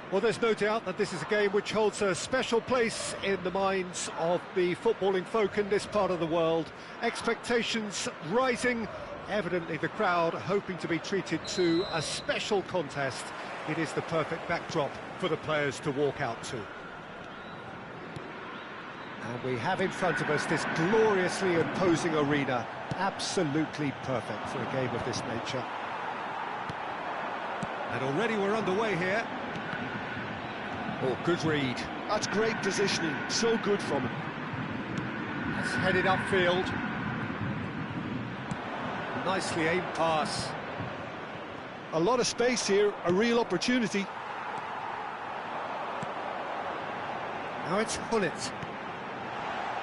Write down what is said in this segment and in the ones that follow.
Well, there's no doubt that this is a game which holds a special place in the minds of the footballing folk in this part of the world. Expectations rising, evidently the crowd hoping to be treated to a special contest. It is the perfect backdrop for the players to walk out to. And we have in front of us this gloriously imposing arena, absolutely perfect for a game of this nature. And already we're underway here. Oh, good read. That's great positioning, so good from him. That's headed upfield. Nicely aimed pass. A lot of space here, a real opportunity. Now it's Hullet.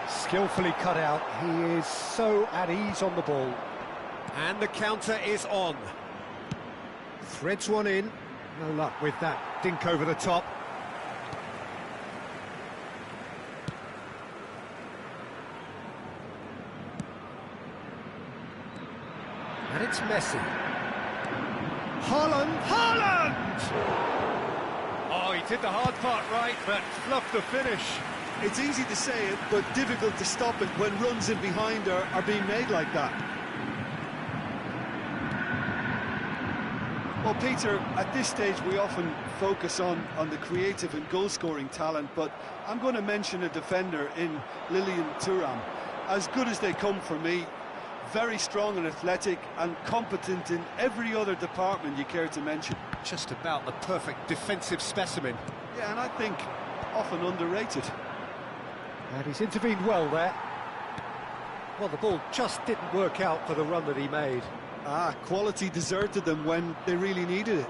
Skillfully cut out, he is so at ease on the ball. And the counter is on. Threads one in, no luck with that dink over the top. And it's Messi. Haaland! Oh, he did the hard part right, but fluffed the finish. It's easy to say it, but difficult to stop it when runs in behind are being made like that. Well, Peter, at this stage we often focus on the creative and goal-scoring talent, but I'm going to mention a defender in Lilian Thuram. As good as they come for me, very strong and athletic and competent in every other department you care to mention. Just about the perfect defensive specimen. Yeah, and I think often underrated. And he's intervened well there. Well, the ball just didn't work out for the run that he made. Quality deserted them when they really needed it.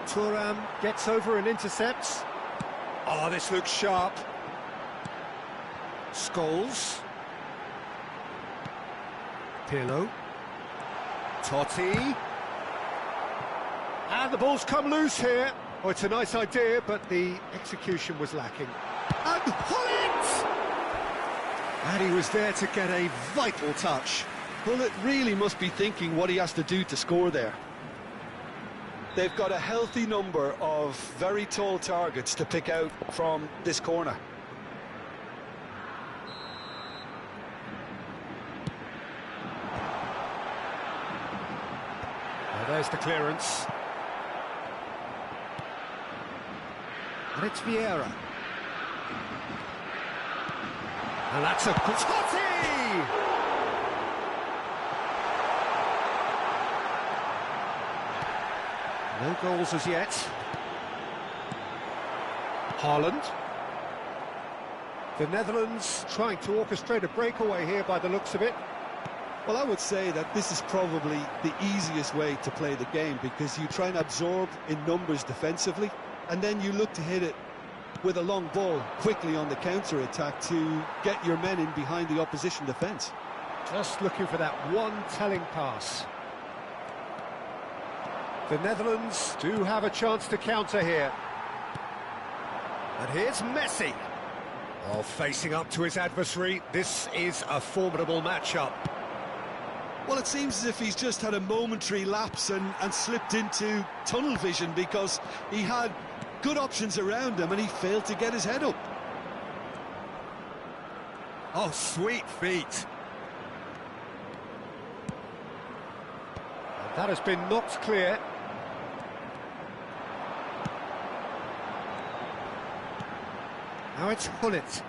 Thuram gets over and intercepts. Oh, this looks sharp. Scholes. Pirlo. Totti. And the ball's come loose here. Oh, it's a nice idea, but the execution was lacking. And Hullet! And he was there to get a vital touch. Hullet really must be thinking what he has to do to score there. They've got a healthy number of very tall targets to pick out from this corner. Well, there's the clearance. And it's Vieira. And that's a Totti! No goals as yet. Haaland. The Netherlands trying to orchestrate a breakaway here by the looks of it. Well, I would say that this is probably the easiest way to play the game, because you try and absorb in numbers defensively, and then you look to hit it with a long ball quickly on the counter-attack to get your men in behind the opposition defence. Just looking for that one telling pass. The Netherlands do have a chance to counter here. And here's Messi. Oh, facing up to his adversary, this is a formidable matchup. Well, it seems as if he's just had a momentary lapse and slipped into tunnel vision, because he had good options around him and he failed to get his head up. Oh, sweet feet. And that has been knocked clear. Now it's Hullet.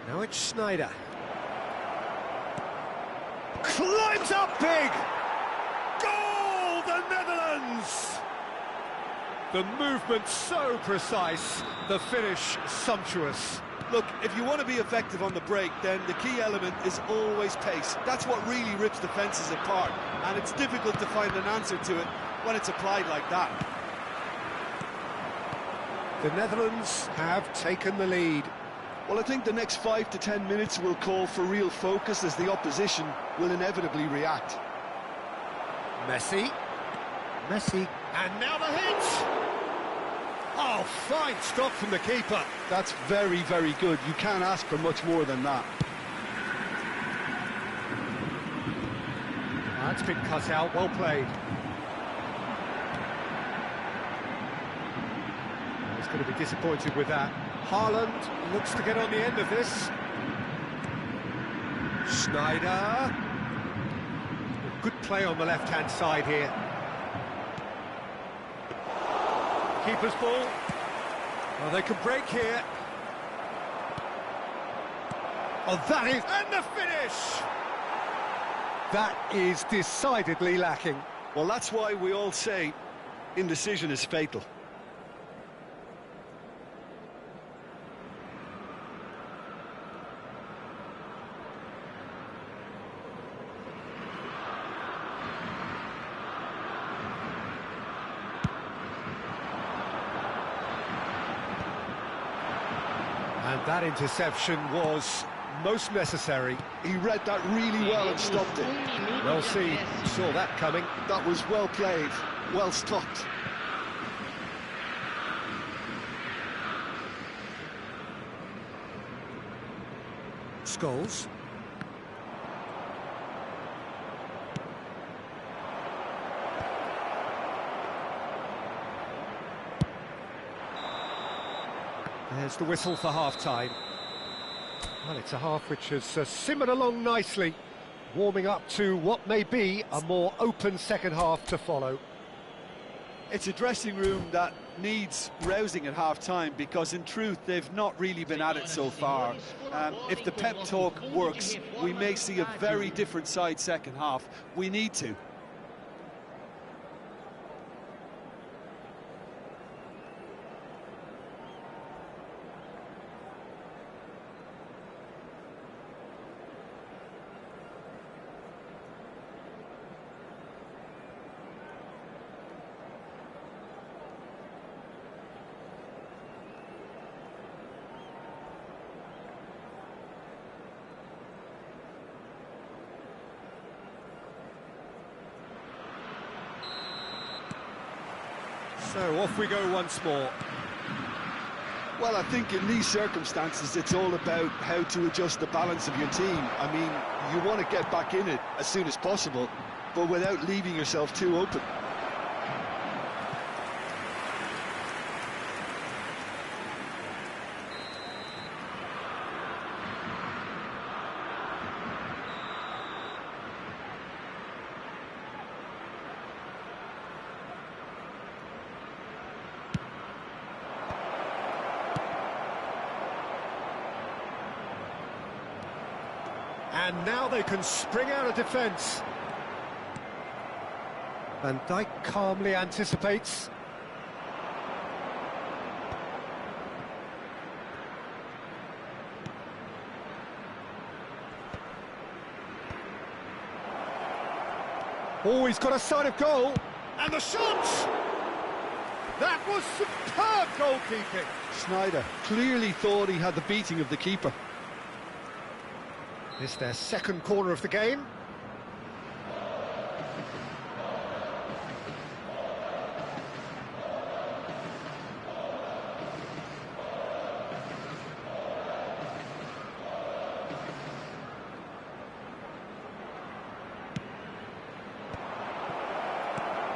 Now it's Schneider. Climbs up big! Goal, the Netherlands! The movement so precise, the finish sumptuous. Look, if you want to be effective on the break, then the key element is always pace. That's what really rips defences apart, and it's difficult to find an answer to it when it's applied like that. The Netherlands have taken the lead. Well, I think the next 5 to 10 minutes will call for real focus, as the opposition will inevitably react. Messi. And now the hit! Oh, fine stop from the keeper. That's very, very good. You can't ask for much more than that. That's been cut out, well played. He's going to be disappointed with that. Haaland looks to get on the end of this. Schneider. Good play on the left-hand side here. Keeper's ball. Oh, they can break here. Oh, that is... And the finish! That is decidedly lacking. Well, that's why we all say indecision is fatal. And that interception was most necessary. He read that really well and stopped it. Well seen, saw that coming. That was well played, well stopped. Scholes. There's the whistle for half-time. Well, it's a half which has simmered along nicely, warming up to what may be a more open second half to follow. It's a dressing room that needs rousing at half-time because, in truth, they've not really been at it so far. If the pep talk works, we may see a very different side second half. We need to. So off we go once more. Well, I think in these circumstances it's all about how to adjust the balance of your team. I mean, you want to get back in it as soon as possible, but without leaving yourself too open. And now they can spring out of defence. Van Dijk calmly anticipates. Oh, he's got a sight of goal. And the shot! That was superb goalkeeping. Schneider clearly thought he had the beating of the keeper. It's their second corner of the game.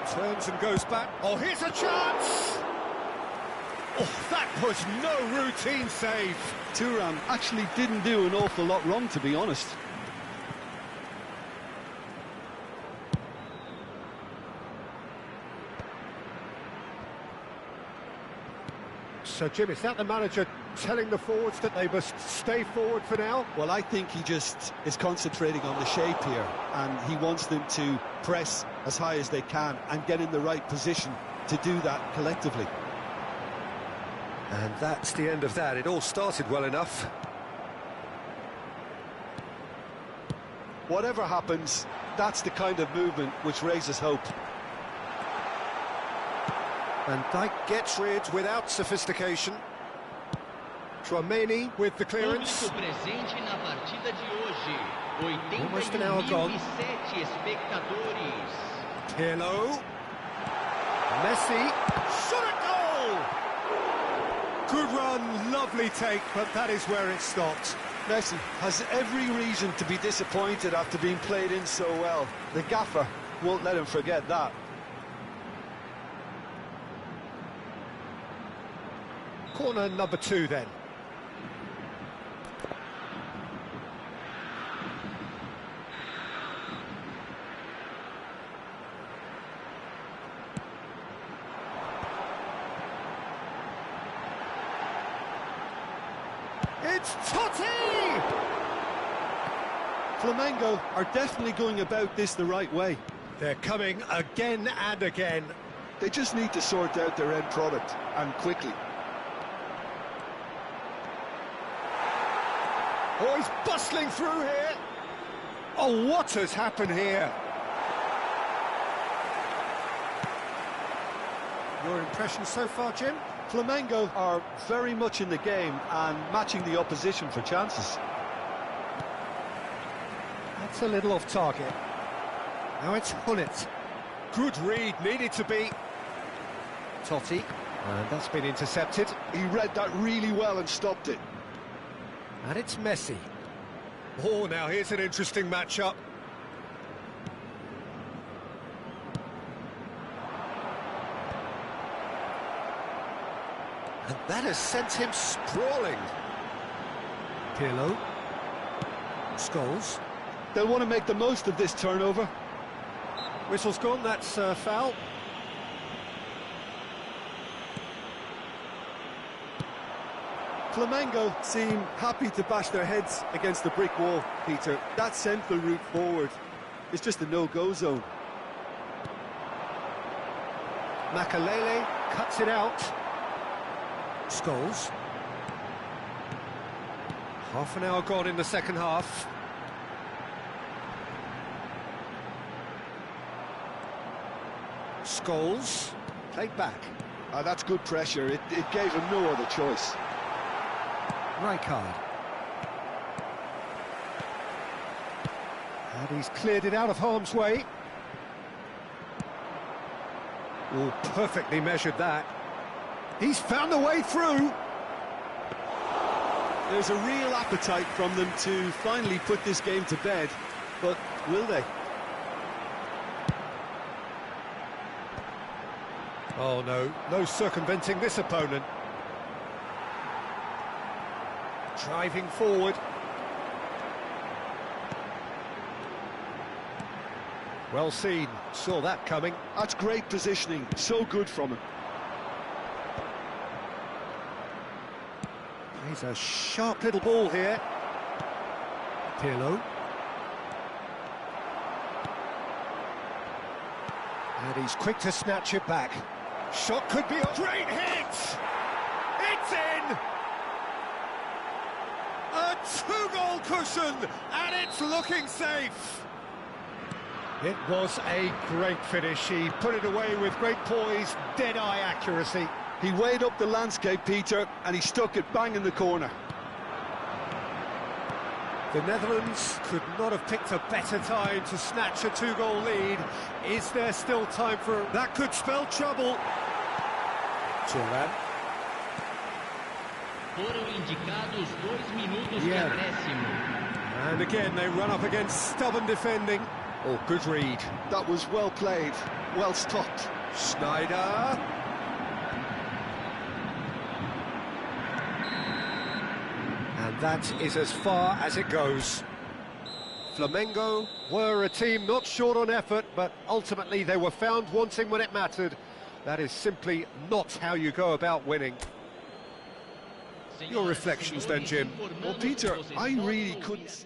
Turns and goes back. Oh, here's a chance! Oh, that was no routine save. Thuram actually didn't do an awful lot wrong, to be honest. So, Jim, is that the manager telling the forwards that they must stay forward for now? Well, I think he just is concentrating on the shape here, and he wants them to press as high as they can and get in the right position to do that collectively. And that's the end of that. It all started well enough. Whatever happens, that's the kind of movement which raises hope. Van Dijk gets rid without sophistication. Chouameni with the clearance. Almost an hour gone. Pirlo. Messi. Shot at goal! Good run, lovely take, but that is where it stopped. Messi has every reason to be disappointed after being played in so well. The gaffer won't let him forget that. Corner number 2 then. It's Totti! Flamengo are definitely going about this the right way. They're coming again and again. They just need to sort out their end product, and quickly. Oh, he's bustling through here. Oh, what has happened here? Your impression so far, Jim? Flamengo are very much in the game and matching the opposition for chances. That's a little off target. Now it's Hunnit. Good read, needed to be. Totti, and that's been intercepted. He read that really well and stopped it. And it's Messi. Oh, now here's an interesting matchup. And that has sent him sprawling. Pirlo. Scholes. They'll want to make the most of this turnover. Whistle's gone, that's foul. Flamengo seem happy to bash their heads against the brick wall, Peter. That central route forward is just a no-go zone. Makalele cuts it out. Scholes. Half an hour gone in the second half. Scholes, played back. That's good pressure. It gave him no other choice. Rijkaard. And he's cleared it out of harm's way. Oh, perfectly measured that. He's found a way through. There's a real appetite from them to finally put this game to bed, but will they? Oh no, no circumventing this opponent. Driving forward. Well seen, saw that coming. That's great positioning, so good from him. He's a sharp little ball here. Pirlo. And he's quick to snatch it back. Shot could be a great hit! It's in! A 2-goal cushion, and it's looking safe. It was a great finish. He put it away with great poise, dead-eye accuracy. He weighed up the landscape, Peter, and he stuck it bang in the corner. The Netherlands could not have picked a better time to snatch a 2-goal lead. Is there still time for... That could spell trouble. Turan. Foram indicados 2 minutos de acréscimo. And again, they run up against stubborn defending. Oh, good read. That was well played, well stopped. Schneider. And that is as far as it goes. Flamengo were a team not short on effort, but ultimately they were found wanting when it mattered. That is simply not how you go about winning. Your reflections then, Jim? Well, Peter, I really couldn't...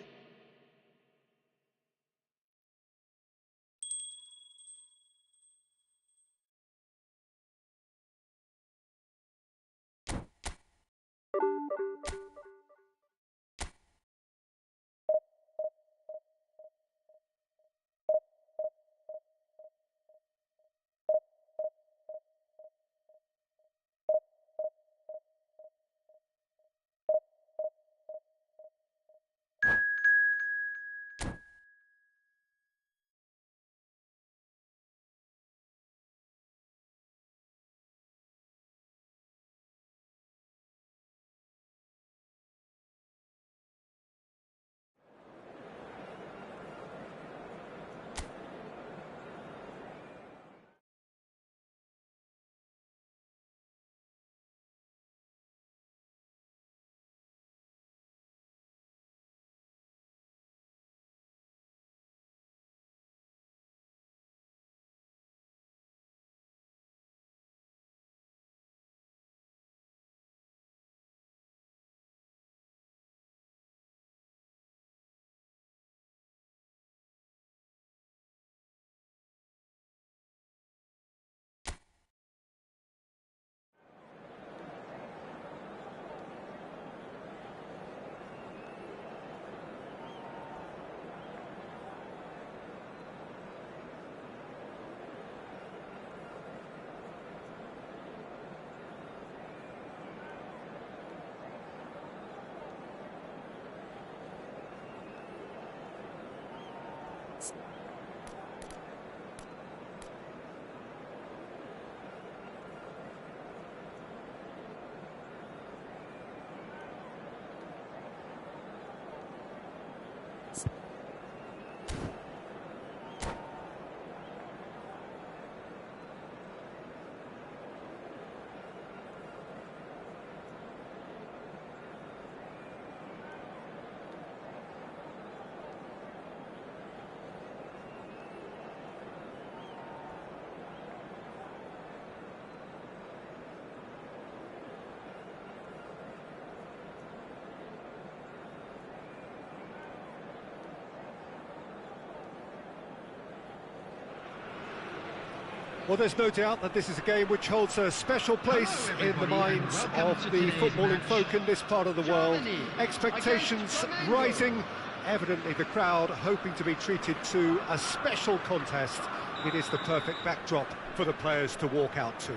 Well, there's no doubt that this is a game which holds a special place in the minds of the footballing folk in this part of the world. Expectations rising, evidently the crowd hoping to be treated to a special contest. It is the perfect backdrop for the players to walk out to.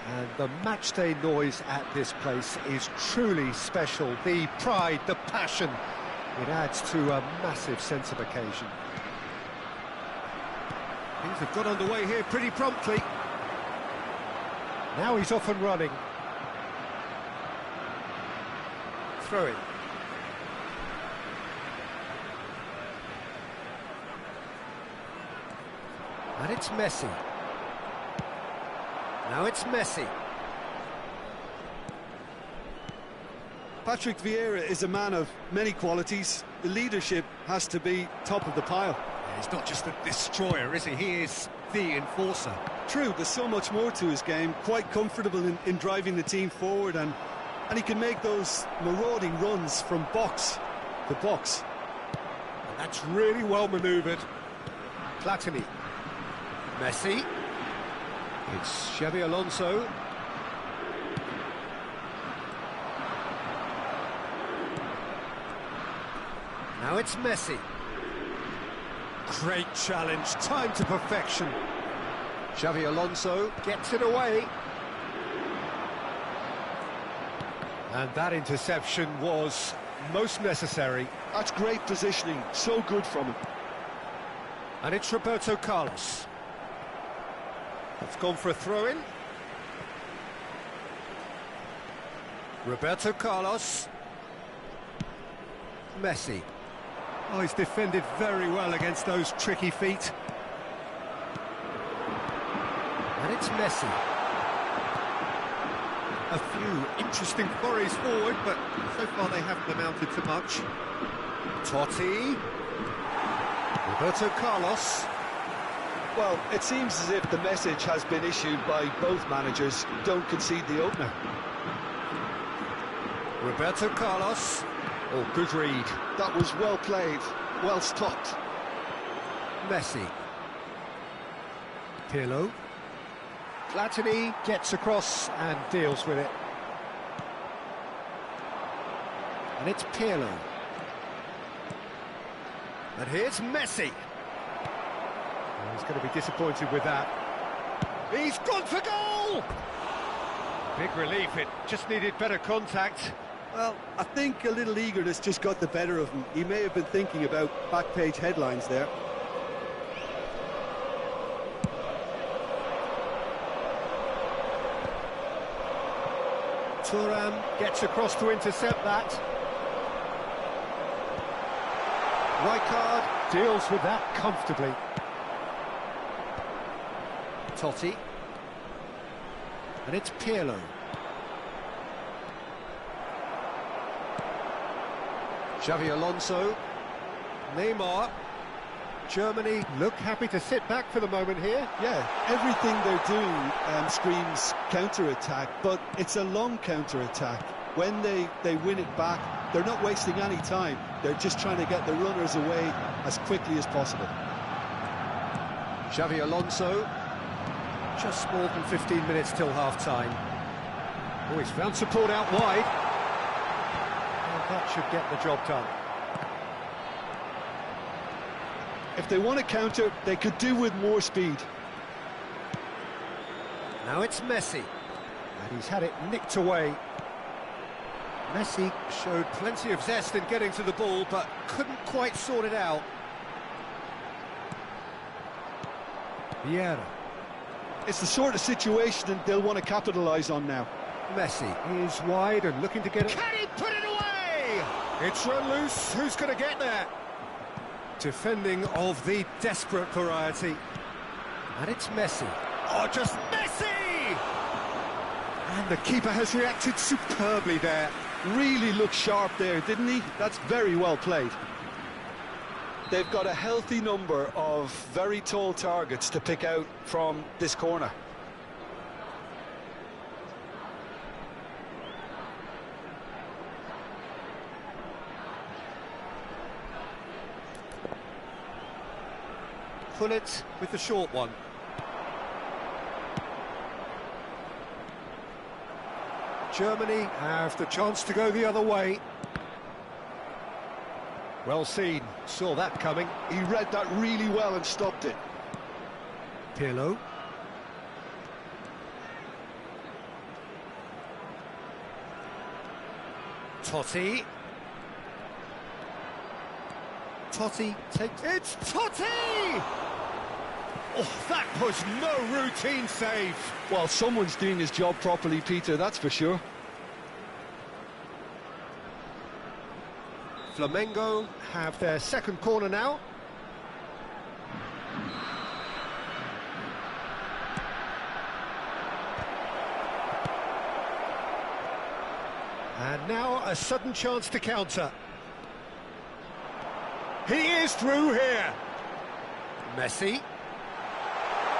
And the matchday noise at this place is truly special. The pride, the passion, it adds to a massive sense of occasion. Things have got underway here pretty promptly. Now he's off and running. Throw it. And it's Messi. Now it's Messi. Patrick Vieira is a man of many qualities. The leadership has to be top of the pile. He's not just a destroyer, is he? He is the enforcer. True, there's so much more to his game. Quite comfortable in driving the team forward, and he can make those marauding runs from box to box. And that's really well manoeuvred. Platini. Messi. It's Xabi Alonso. Now it's Messi. Great challenge, time to perfection. Xabi Alonso gets it away. And that interception was most necessary. That's great positioning, so good from him. And it's Roberto Carlos. It's gone for a throw-in. Roberto Carlos. Messi. Oh, he's defended very well against those tricky feet. And it's Messi. A few interesting flurries forward, but so far they haven't amounted to much. Totti. Roberto Carlos. Well, it seems as if the message has been issued by both managers: don't concede the opener. Roberto Carlos. Oh, good read. That was well played, well stopped. Messi. Pirlo. Platini gets across and deals with it. And it's Pirlo. And here's Messi. Oh, he's going to be disappointed with that. He's gone for goal! Big relief, it just needed better contact. Well, I think a little eagerness just got the better of him. He may have been thinking about back-page headlines there. Thuram gets across to intercept that. Rijkaard deals with that comfortably. Totti. And it's Pirlo. Xabi Alonso. Neymar. Germany look happy to sit back for the moment here. Yeah, everything they're doing screams counter-attack, but it's a long counter-attack. When they win it back, they're not wasting any time. They're just trying to get the runners away as quickly as possible. Xabi Alonso. Just more than 15 minutes till half-time. Oh, he's found support out wide. And that should get the job done. If they want to counter, they could do with more speed. Now it's Messi. And he's had it nicked away. Messi showed plenty of zest in getting to the ball, but couldn't quite sort it out. Vieira. It's the sort of situation that they'll want to capitalise on now. Messi is wide and looking to get it. Can he put it away? It's run loose. Who's going to get there? Defending of the desperate variety. And it's Messi. Oh, just Messi! And the keeper has reacted superbly there. Really looked sharp there, didn't he? That's very well played. They've got a healthy number of very tall targets to pick out from this corner. Pull it with the short one. Germany have the chance to go the other way. Well seen, saw that coming. He read that really well and stopped it. Pirlo. Totti. Totti takes... It's Totti! Oh, that was no routine save. Well, someone's doing his job properly, Peter, that's for sure. Flamengo have their second corner now. And now a sudden chance to counter. He is through here. Messi.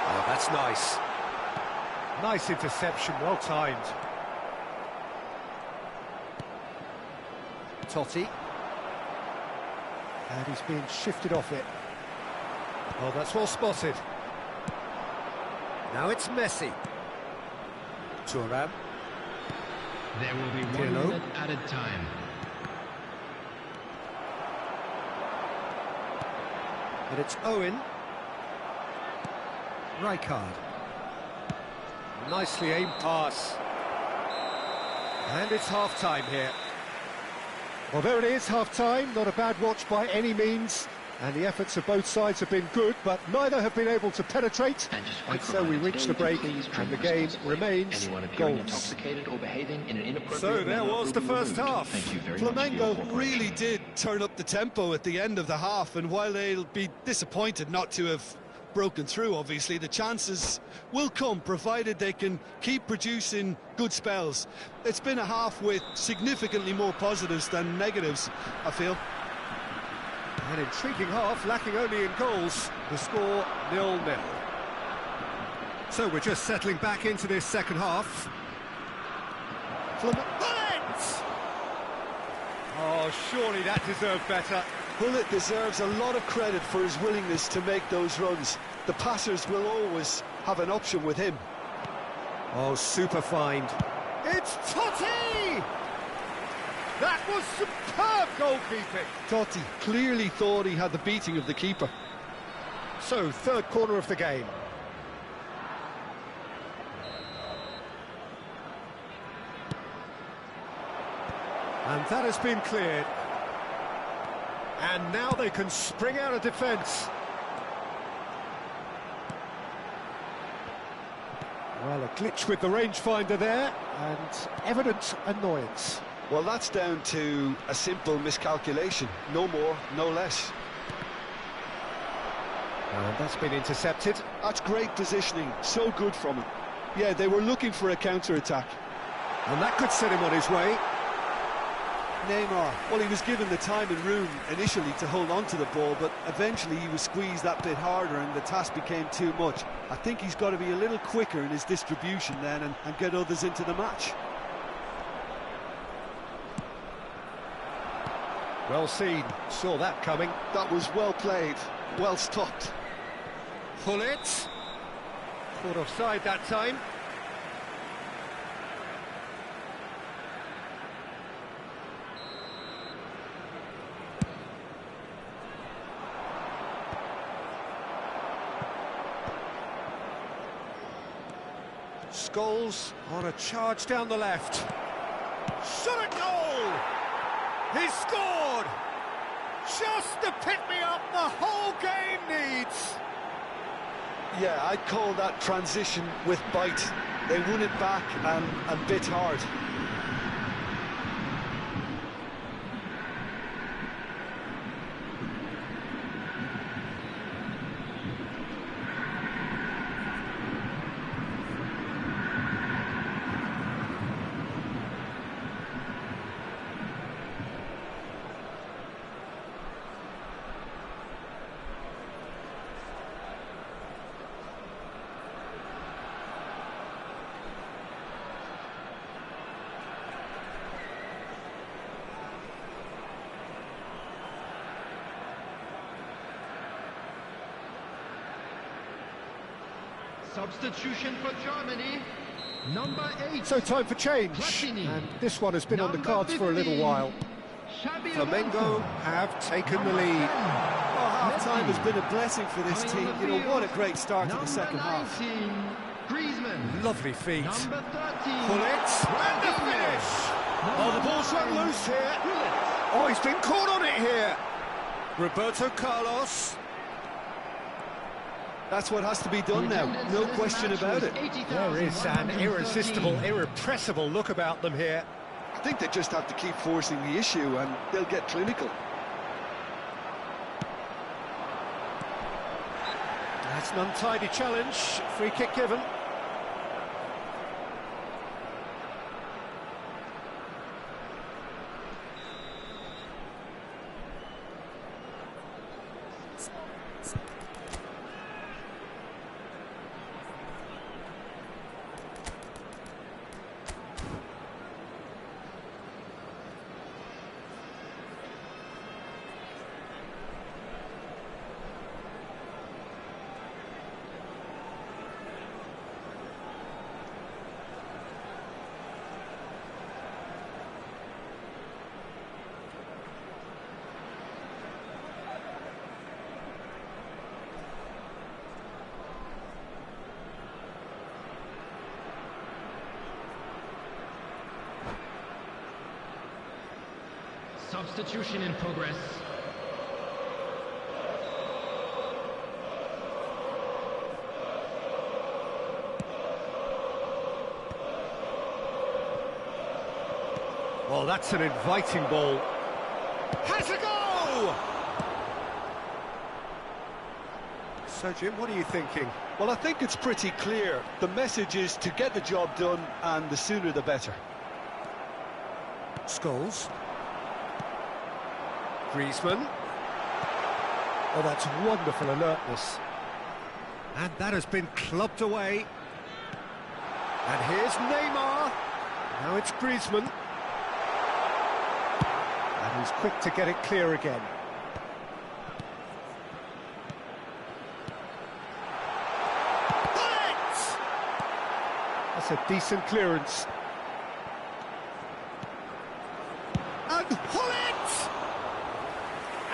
Oh, that's nice. Nice interception, well timed. Totti. And he's being shifted off it. Oh, that's well spotted. Now it's Messi. Thuram. There will be 1 Pirlo. minute added time. And it's Owen. Rijkaard. Nicely aimed pass. And it's half-time here. Well, there it is, half-time. Not a bad watch by any means. And the efforts of both sides have been good, but neither have been able to penetrate. And so we reach the break, and the game remains goals. So there was the first half. Flamengo really did turn up the tempo at the end of the half, and while they'll be disappointed not to have broken through, obviously, the chances will come, provided they can keep producing good spells. It's been a half with significantly more positives than negatives, I feel. An intriguing half, lacking only in goals. The score 0-0. So we're just settling back into this second half. Bullet! Oh, surely that deserved better. Bullet deserves a lot of credit for his willingness to make those runs. The passers will always have an option with him. Oh, super find. It's Totti! That was superb goalkeeping. Totti clearly thought he had the beating of the keeper. So, third corner of the game. And that has been cleared. And now they can spring out of defence. Well, a glitch with the rangefinder there, and evident annoyance. Well, that's down to a simple miscalculation. No more, no less. And that's been intercepted. That's great positioning, so good from him. Yeah, they were looking for a counter-attack. And that could set him on his way. Neymar, well, he was given the time and room initially to hold on to the ball, but eventually he was squeezed that bit harder and the task became too much. I think he's got to be a little quicker in his distribution then and get others into the match. Well seen, saw that coming. That was well played, well stopped. Pull it. Caught offside that time. Scholes on a charge down the left. Shot at goal! He scored! Just the pick-me-up the whole game needs! Yeah, I'd call that transition with bite. They won it back and bit hard. Substitution for Germany. Number 8. So time for change, Platini. and this one has been on the Number cards for a little 15. while. Xabi Flamengo Alonso. have taken the Number lead. 10. Oh, half-time has Messi. been a blessing for this Coming team. on the You know, what a field. great start to the Number second half. 19. Griezmann. Lovely feet. Number 13. Pull it, and the finish! Oh, the ball's run loose here. Oh, he's been caught on it here. Roberto Carlos. That's what has to be done now, no question about it. There is an irresistible, irrepressible look about them here. I think they just have to keep forcing the issue and they'll get clinical. That's an untidy challenge. Free kick given. Substitution in progress. Well, that's an inviting ball. Has a go! So, Jim, what are you thinking? Well, I think it's pretty clear. The message is to get the job done, and the sooner the better. Scholes. Griezmann. Oh, that's wonderful alertness. And that has been clubbed away. And here's Neymar. Now it's Griezmann. And he's quick to get it clear again. Bullet! That's a decent clearance. And pull it!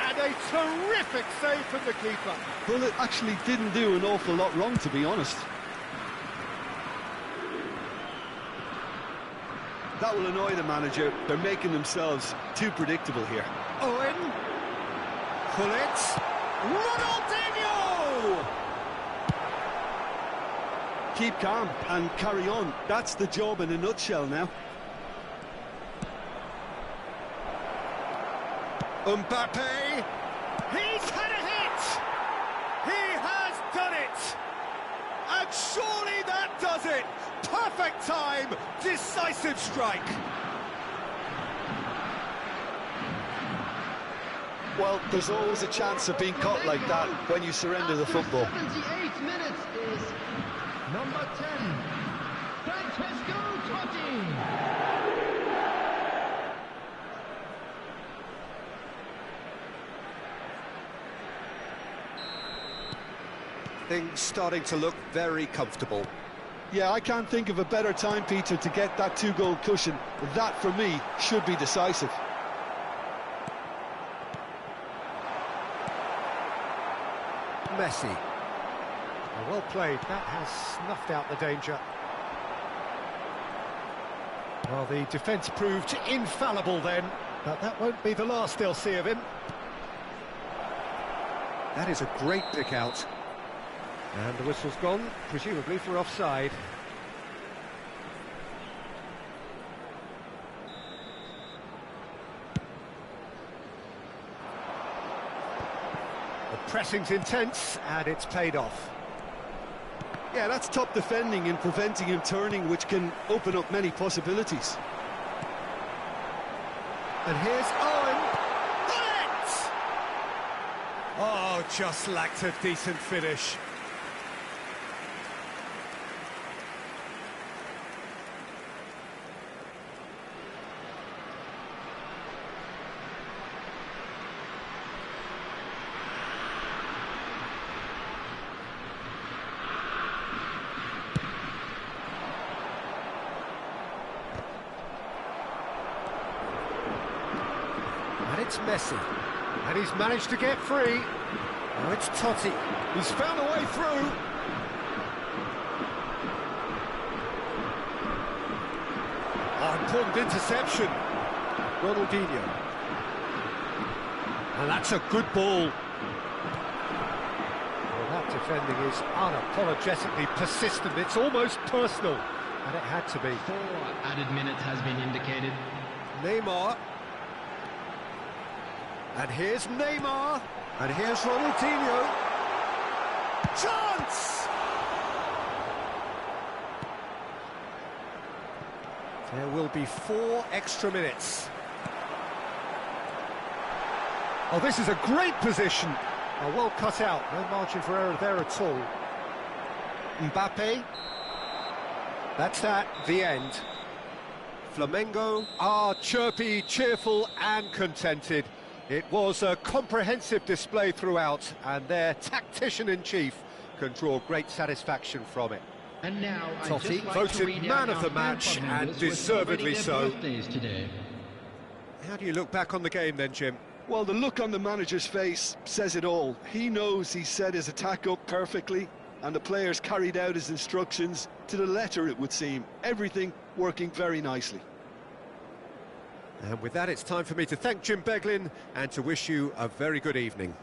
And a terrific save from the keeper. Bullet actually didn't do an awful lot wrong, to be honest. That will annoy the manager. They're making themselves too predictable here. Owen. Pull it. Ronaldinho! Keep calm and carry on. That's the job in a nutshell now. Mbappe. He's had a hit. He has done it. And surely that does it. Perfect time. Decisive strike. Well, there's always a chance of being caught like that when you surrender the football. 78 minutes is number 10, Francesco Totti. Things starting to look very comfortable. Yeah, I can't think of a better time, Peter, to get that two-goal cushion. That, for me, should be decisive. Messi. Oh, well played. That has snuffed out the danger. Well, the defence proved infallible then, but that won't be the last they'll see of him. That is a great pick out. And the whistle's gone, presumably for offside. The pressing's intense, and it's paid off. Yeah, that's top defending and preventing him turning, which can open up many possibilities. And here's Owen. Bullet! Oh, just lacked a decent finish. it's Messi. And he's managed to get free. Oh, it's Totti. He's found a way through. Oh, important interception. Ronaldinho. And that's a good ball. Well, that defending is unapologetically persistent. It's almost personal. And it had to be. 4 added minutes has been indicated. Neymar. And here's Neymar. And here's Ronaldinho. Chance! There will be 4 extra minutes. Oh, this is a great position. Oh, well cut out. No margin for error there at all. Mbappe. That's that, the end. Flamengo are chirpy, cheerful and contented. It was a comprehensive display throughout, and their tactician-in-chief can draw great satisfaction from it. And now, Totti voted man of the match, and deservedly so. How do you look back on the game then, Jim? Well, the look on the manager's face says it all. He knows he set his attack up perfectly, and the players carried out his instructions to the letter, it would seem. Everything working very nicely. And with that, it's time for me to thank Jim Beglin and to wish you a very good evening.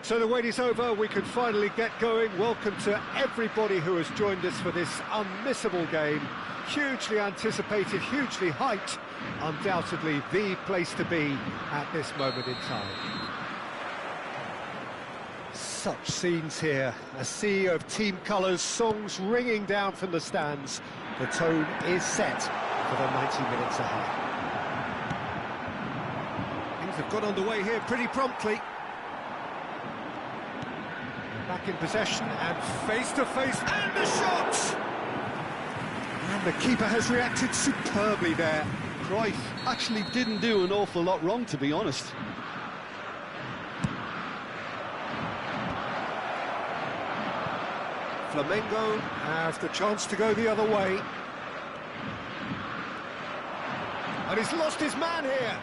So the wait is over, we can finally get going. Welcome to everybody who has joined us for this unmissable game. Hugely anticipated, hugely hyped, undoubtedly the place to be at this moment in time. Such scenes here, a sea of team colours, songs ringing down from the stands. The tone is set for the 90 minutes ahead. Things have got underway here pretty promptly. Back in possession and face-to-face, and the shot! And the keeper has reacted superbly there. Cruyff actually didn't do an awful lot wrong, to be honest. Flamengo have the chance to go the other way. And he's lost his man here.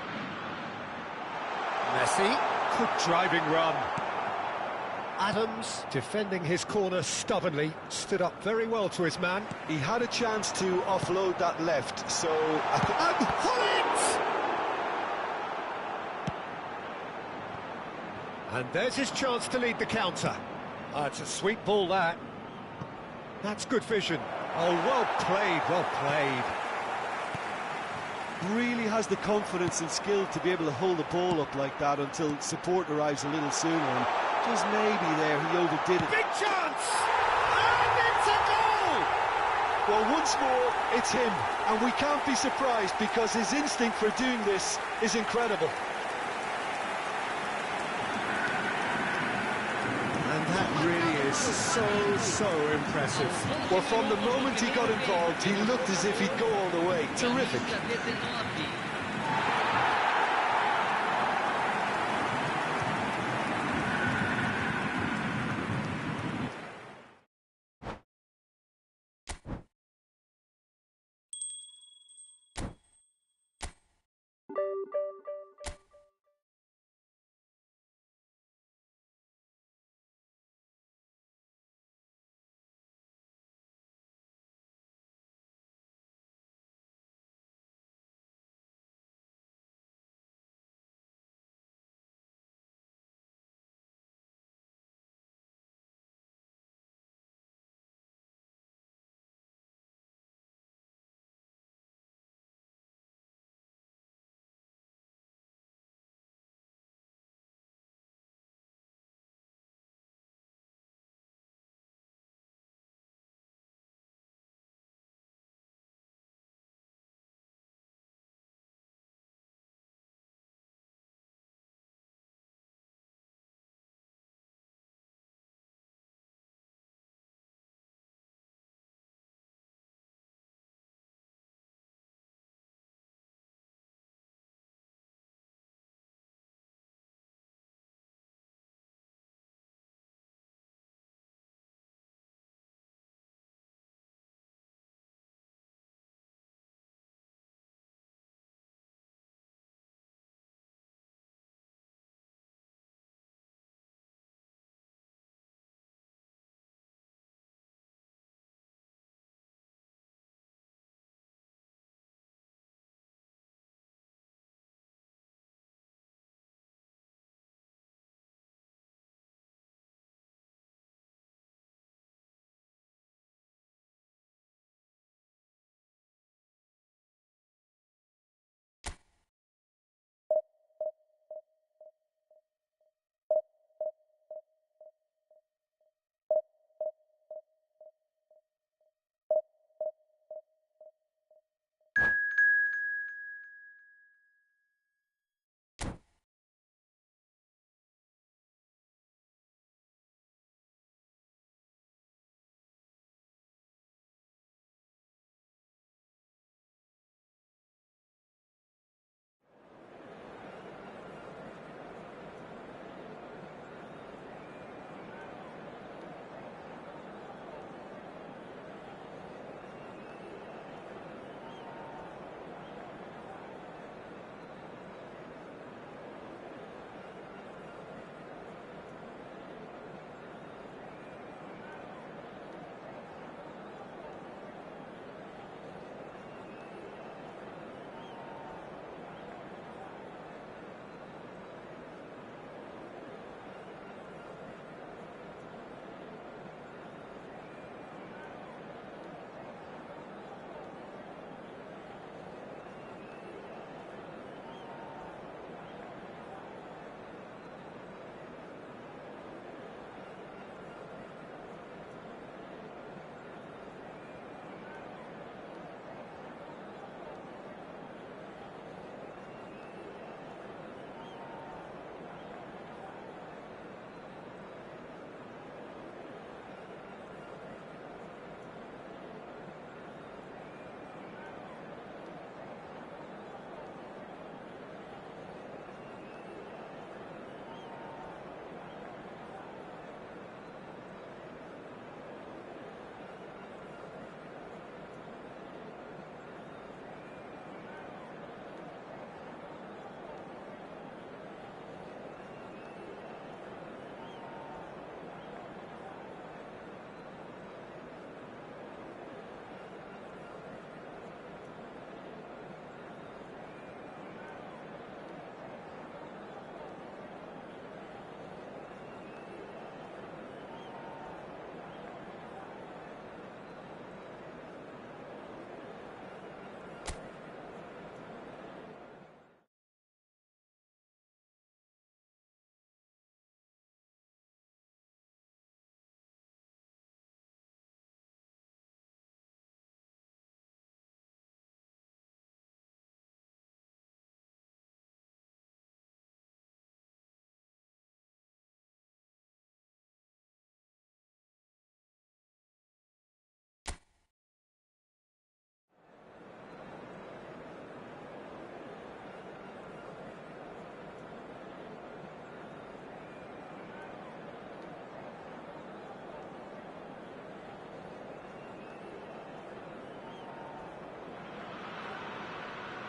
Messi, good driving run. Adams, defending his corner stubbornly, stood up very well to his man. He had a chance to offload that left, so... And Holland! And there's his chance to lead the counter. It's a sweet ball, that. That's good vision. Oh, well played, well played. Really has the confidence and skill to be able to hold the ball up like that until support arrives a little sooner. And just maybe there he overdid it. Big chance! And it's a goal! Well, once more, it's him. And we can't be surprised because his instinct for doing this is incredible. And that really is so impressive. Well, from the moment he got involved, he looked as if he'd go all the way. Terrific.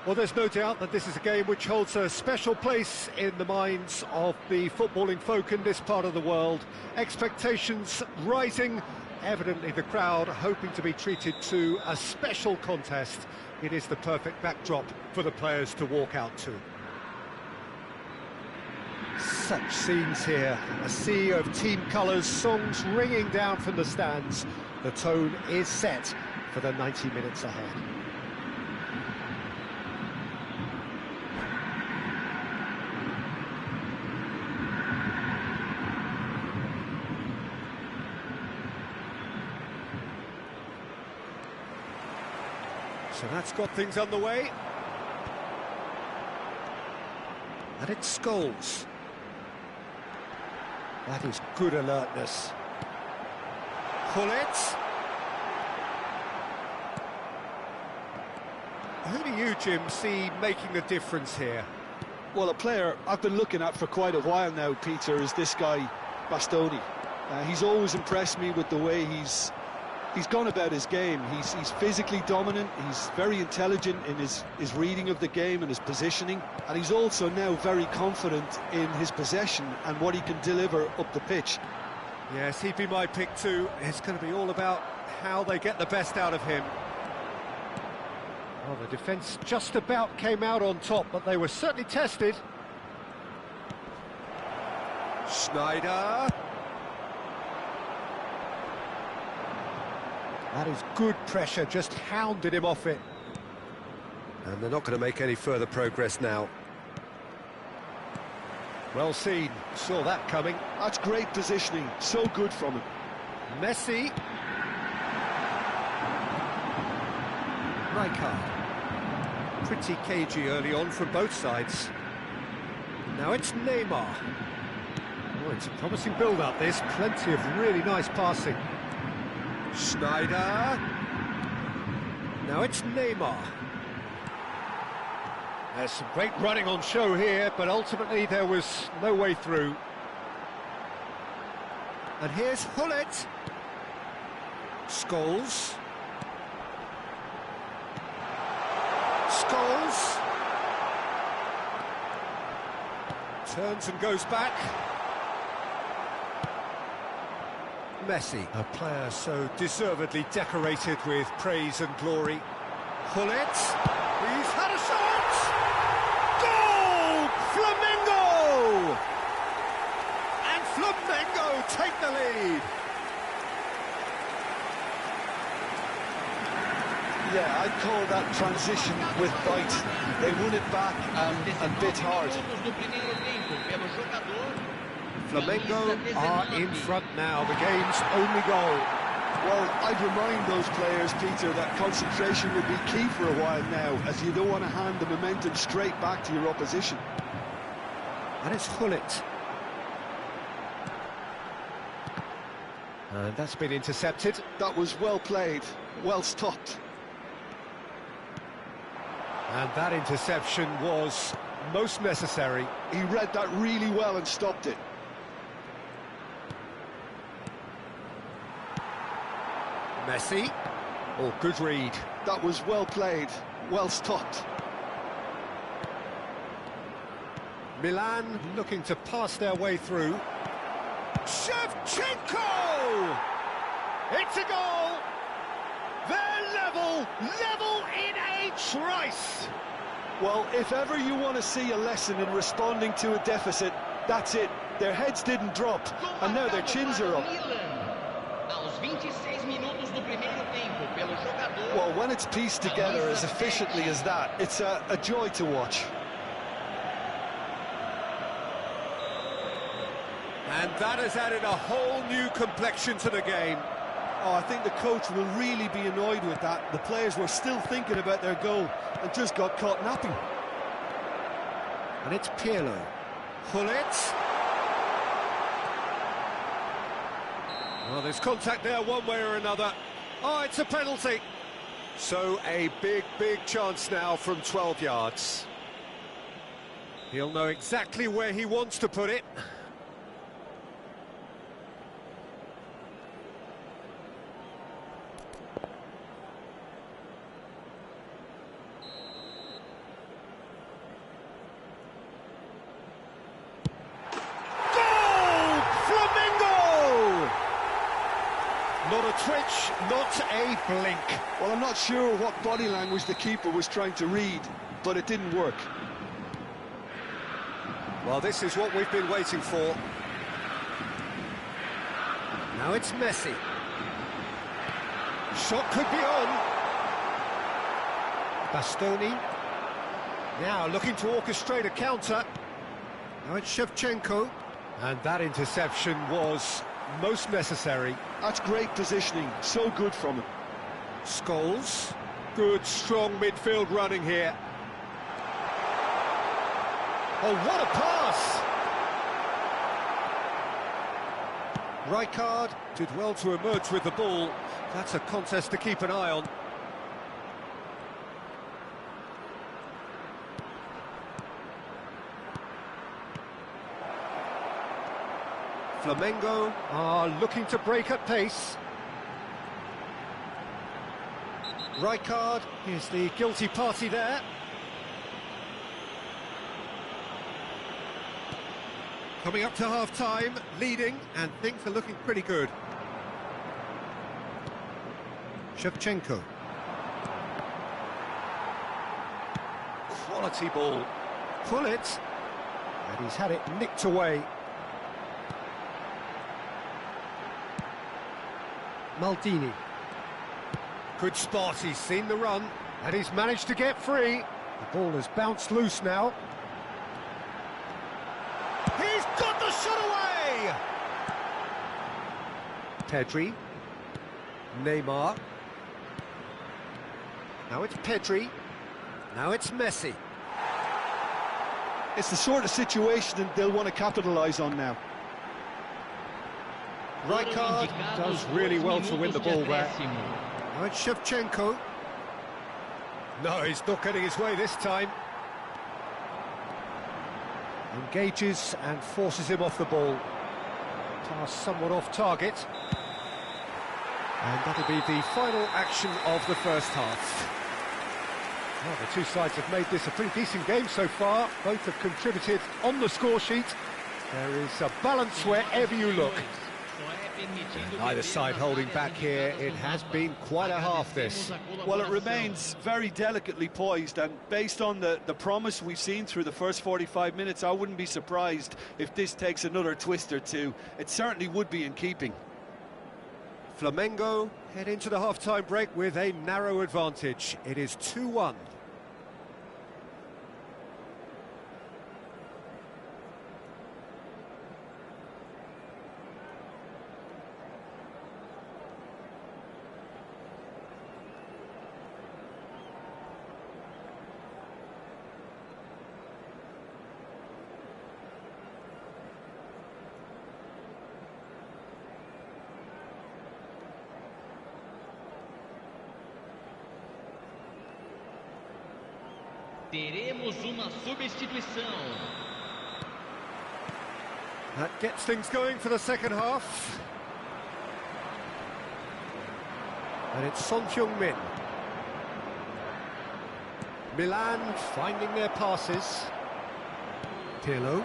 Well, there's no doubt that this is a game which holds a special place in the minds of the footballing folk in this part of the world. Expectations rising, evidently the crowd hoping to be treated to a special contest. It is the perfect backdrop for the players to walk out to. Such scenes here, a sea of team colours, songs ringing down from the stands. The tone is set for the 90 minutes ahead. So that's got things underway. And it's Scholes. That is good alertness. Gullit. Who do you, Jim, see making the difference here? Well, a player I've been looking at for quite a while now, Peter, is this guy, Bastoni. He's always impressed me with the way he's gone about his game. He's physically dominant, he's very intelligent in his reading of the game and his positioning, and he's also now very confident in his possession and what he can deliver up the pitch. Yes, he'd be my pick too. It's going to be all about how they get the best out of him. Well, the defence just about came out on top, but they were certainly tested. Schneider. That is good pressure, just hounded him off it. And they're not going to make any further progress now. Well seen, saw that coming. That's great positioning, so good from him. Messi. Rijkaard. Pretty cagey early on from both sides. Now it's Neymar. Oh, it's a promising build-up, this. Plenty of really nice passing. Schneider. Now it's Neymar. There's some great running on show here, but ultimately there was no way through. And here's Gullit. Scholes. Scholes. Turns and goes back. Messi, a player so deservedly decorated with praise and glory. Gullit, he's had a shot! Goal! Flamengo! And Flamengo take the lead. Yeah, I'd call that transition with bite. They won it back and bit hard. Flamengo are in front now, the game's only goal. Well, I'd remind those players, Peter, that concentration would be key for a while now, as you don't want to hand the momentum straight back to your opposition. And it's Gullit. And that's been intercepted. That was well played, well stopped. And that interception was most necessary. He read that really well and stopped it. Messi. Oh, good read. That was well played, well stopped. Milan looking to pass their way through. Shevchenko! It's a goal! They're level in a trice! Well, if ever you want to see a lesson in responding to a deficit, that's it. Their heads didn't drop, and now their chins are up. Well, when it's pieced together as efficiently as that, it's a joy to watch. And that has added a whole new complexion to the game. Oh, I think the coach will really be annoyed with that. The players were still thinking about their goal and just got caught napping. And it's Pirlo. Gullit. Well, there's contact there one way or another. Oh, it's a penalty. So a big chance now from 12 yards. He'll know exactly where he wants to put it. Not a blink. Well, I'm not sure what body language the keeper was trying to read, but it didn't work. Well, this is what we've been waiting for. Now it's Messi. Shot could be on. Bastoni. Now looking to orchestrate a counter. Now it's Shevchenko. And that interception was most necessary. That's great positioning, so good from him. Scholes. Good, strong midfield running here. Oh, what a pass! Rijkaard did well to emerge with the ball. That's a contest to keep an eye on. Flamengo are looking to break at pace. Rijkaard is the guilty party there. Coming up to half-time, leading, and things are looking pretty good. Shevchenko. Quality ball. Pull it. And he's had it nicked away. Maldini. Good spot, he's seen the run, and he's managed to get free. The ball has bounced loose now. He's got the shot away! Pedri. Neymar. Now it's Pedri. Now it's Messi. It's the sort of situation that they'll want to capitalise on now. Rijkaard does really well to win the ball there. Now it's Shevchenko. No, he's not getting his way this time. Engages and forces him off the ball. Pass somewhat off target. And that'll be the final action of the first half. Well, the two sides have made this a pretty decent game so far. Both have contributed on the score sheet. There is a balance wherever you look. Neither side holding back here. It has been quite a half, this. Well, it remains very delicately poised, and based on the promise we've seen through the first 45 minutes, I wouldn't be surprised if this takes another twist or two. It certainly would be in keeping. Flamengo head into the half-time break with a narrow advantage. It is 2-1. Teremos uma substituição. That gets things going for the second half. And it's Son Heung-min. Milan finding their passes. Pirlo.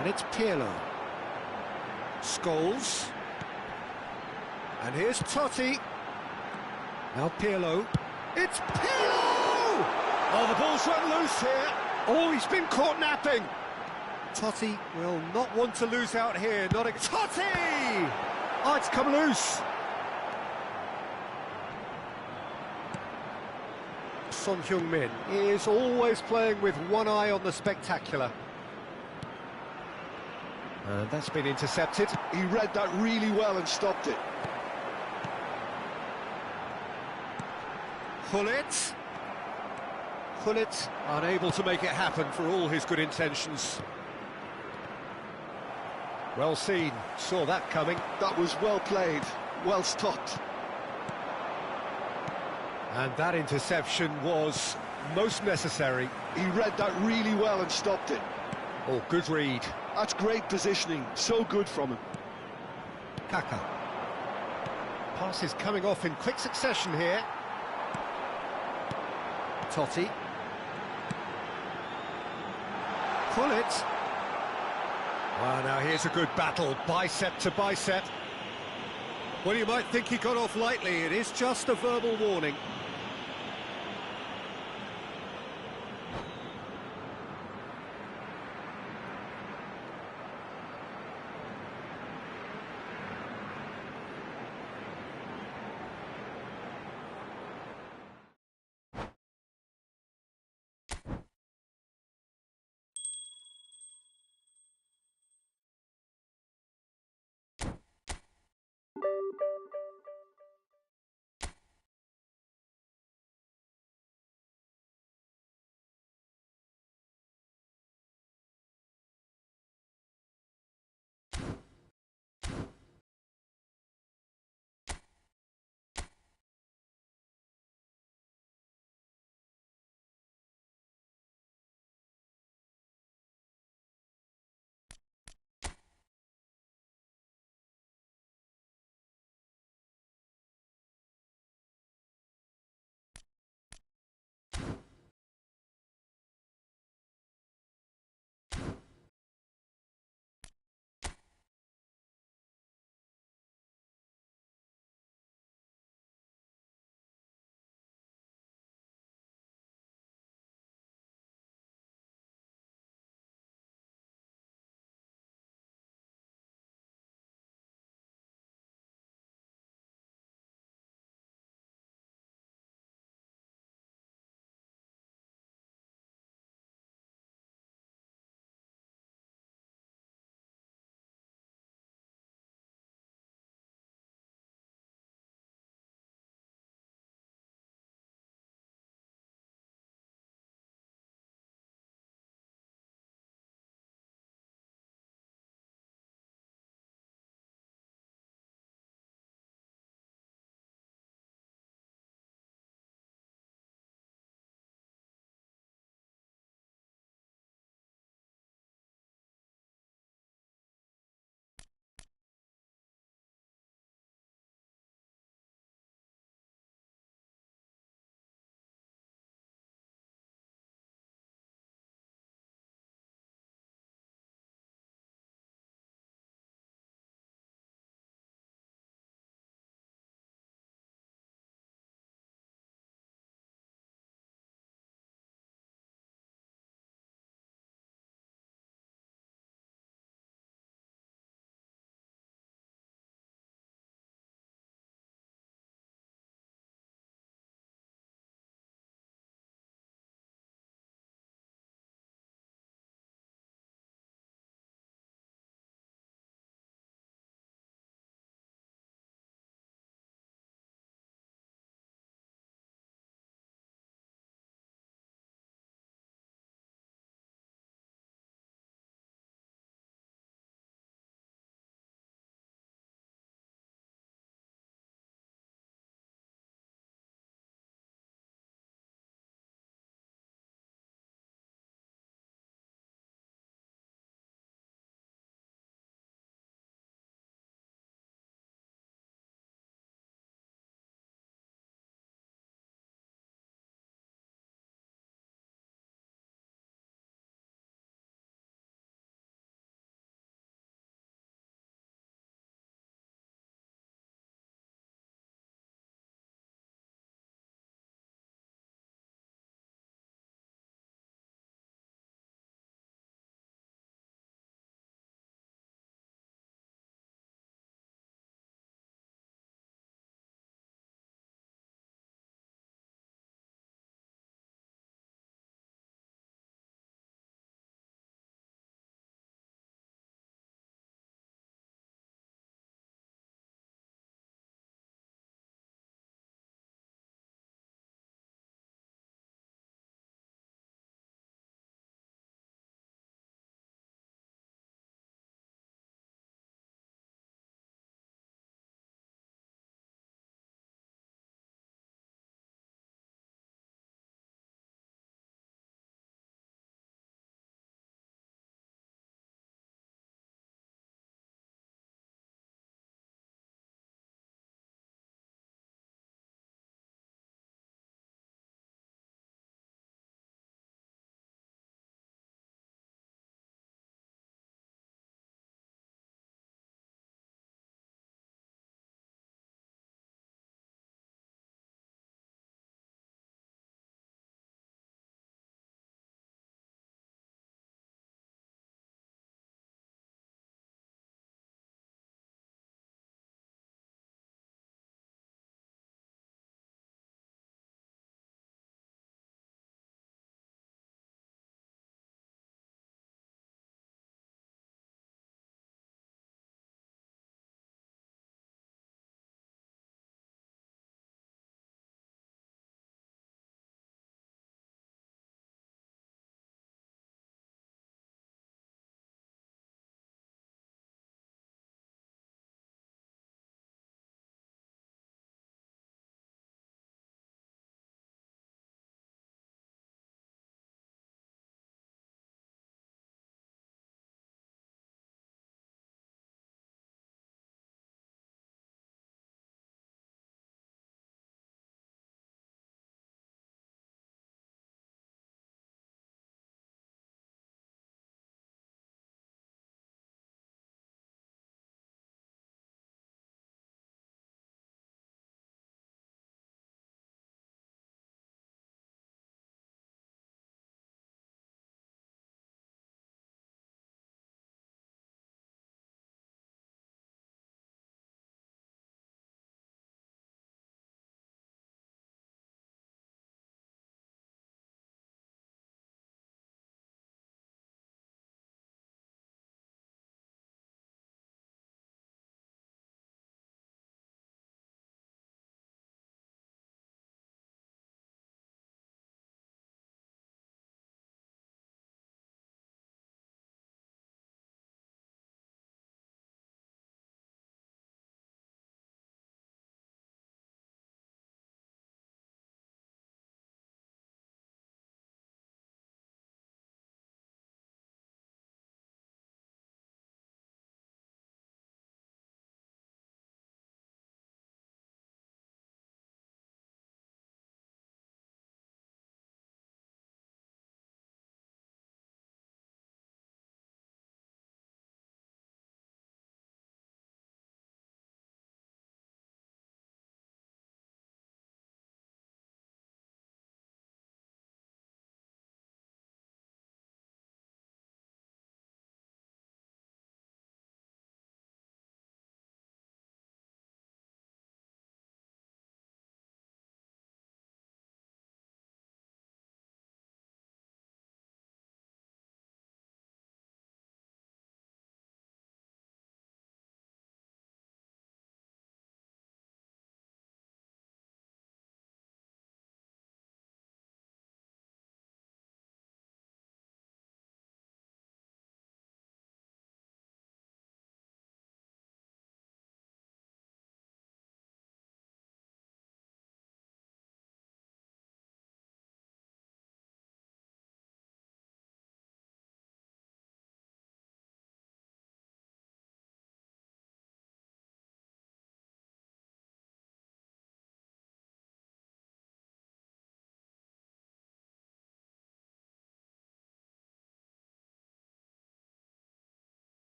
And it's Pirlo. Scholes. And here's Totti. Now Pirlo. It's Pirlo! Oh, the ball's run loose here. Oh, he's been caught napping. Totti will not want to lose out here. Not a... Totti! Oh, it's come loose. Son Heung-min is always playing with one eye on the spectacular. And that's been intercepted. He read that really well and stopped it. Gullit. Gullit unable to make it happen for all his good intentions. Well seen, saw that coming. That was well played, well stopped. And that interception was most necessary. He read that really well and stopped it. Oh, good read. That's great positioning, so good from him. Kaka. Passes coming off in quick succession here. Totti. Gullit. Well, now here's a good battle, bicep to bicep. Well, you might think he got off lightly. It is just a verbal warning.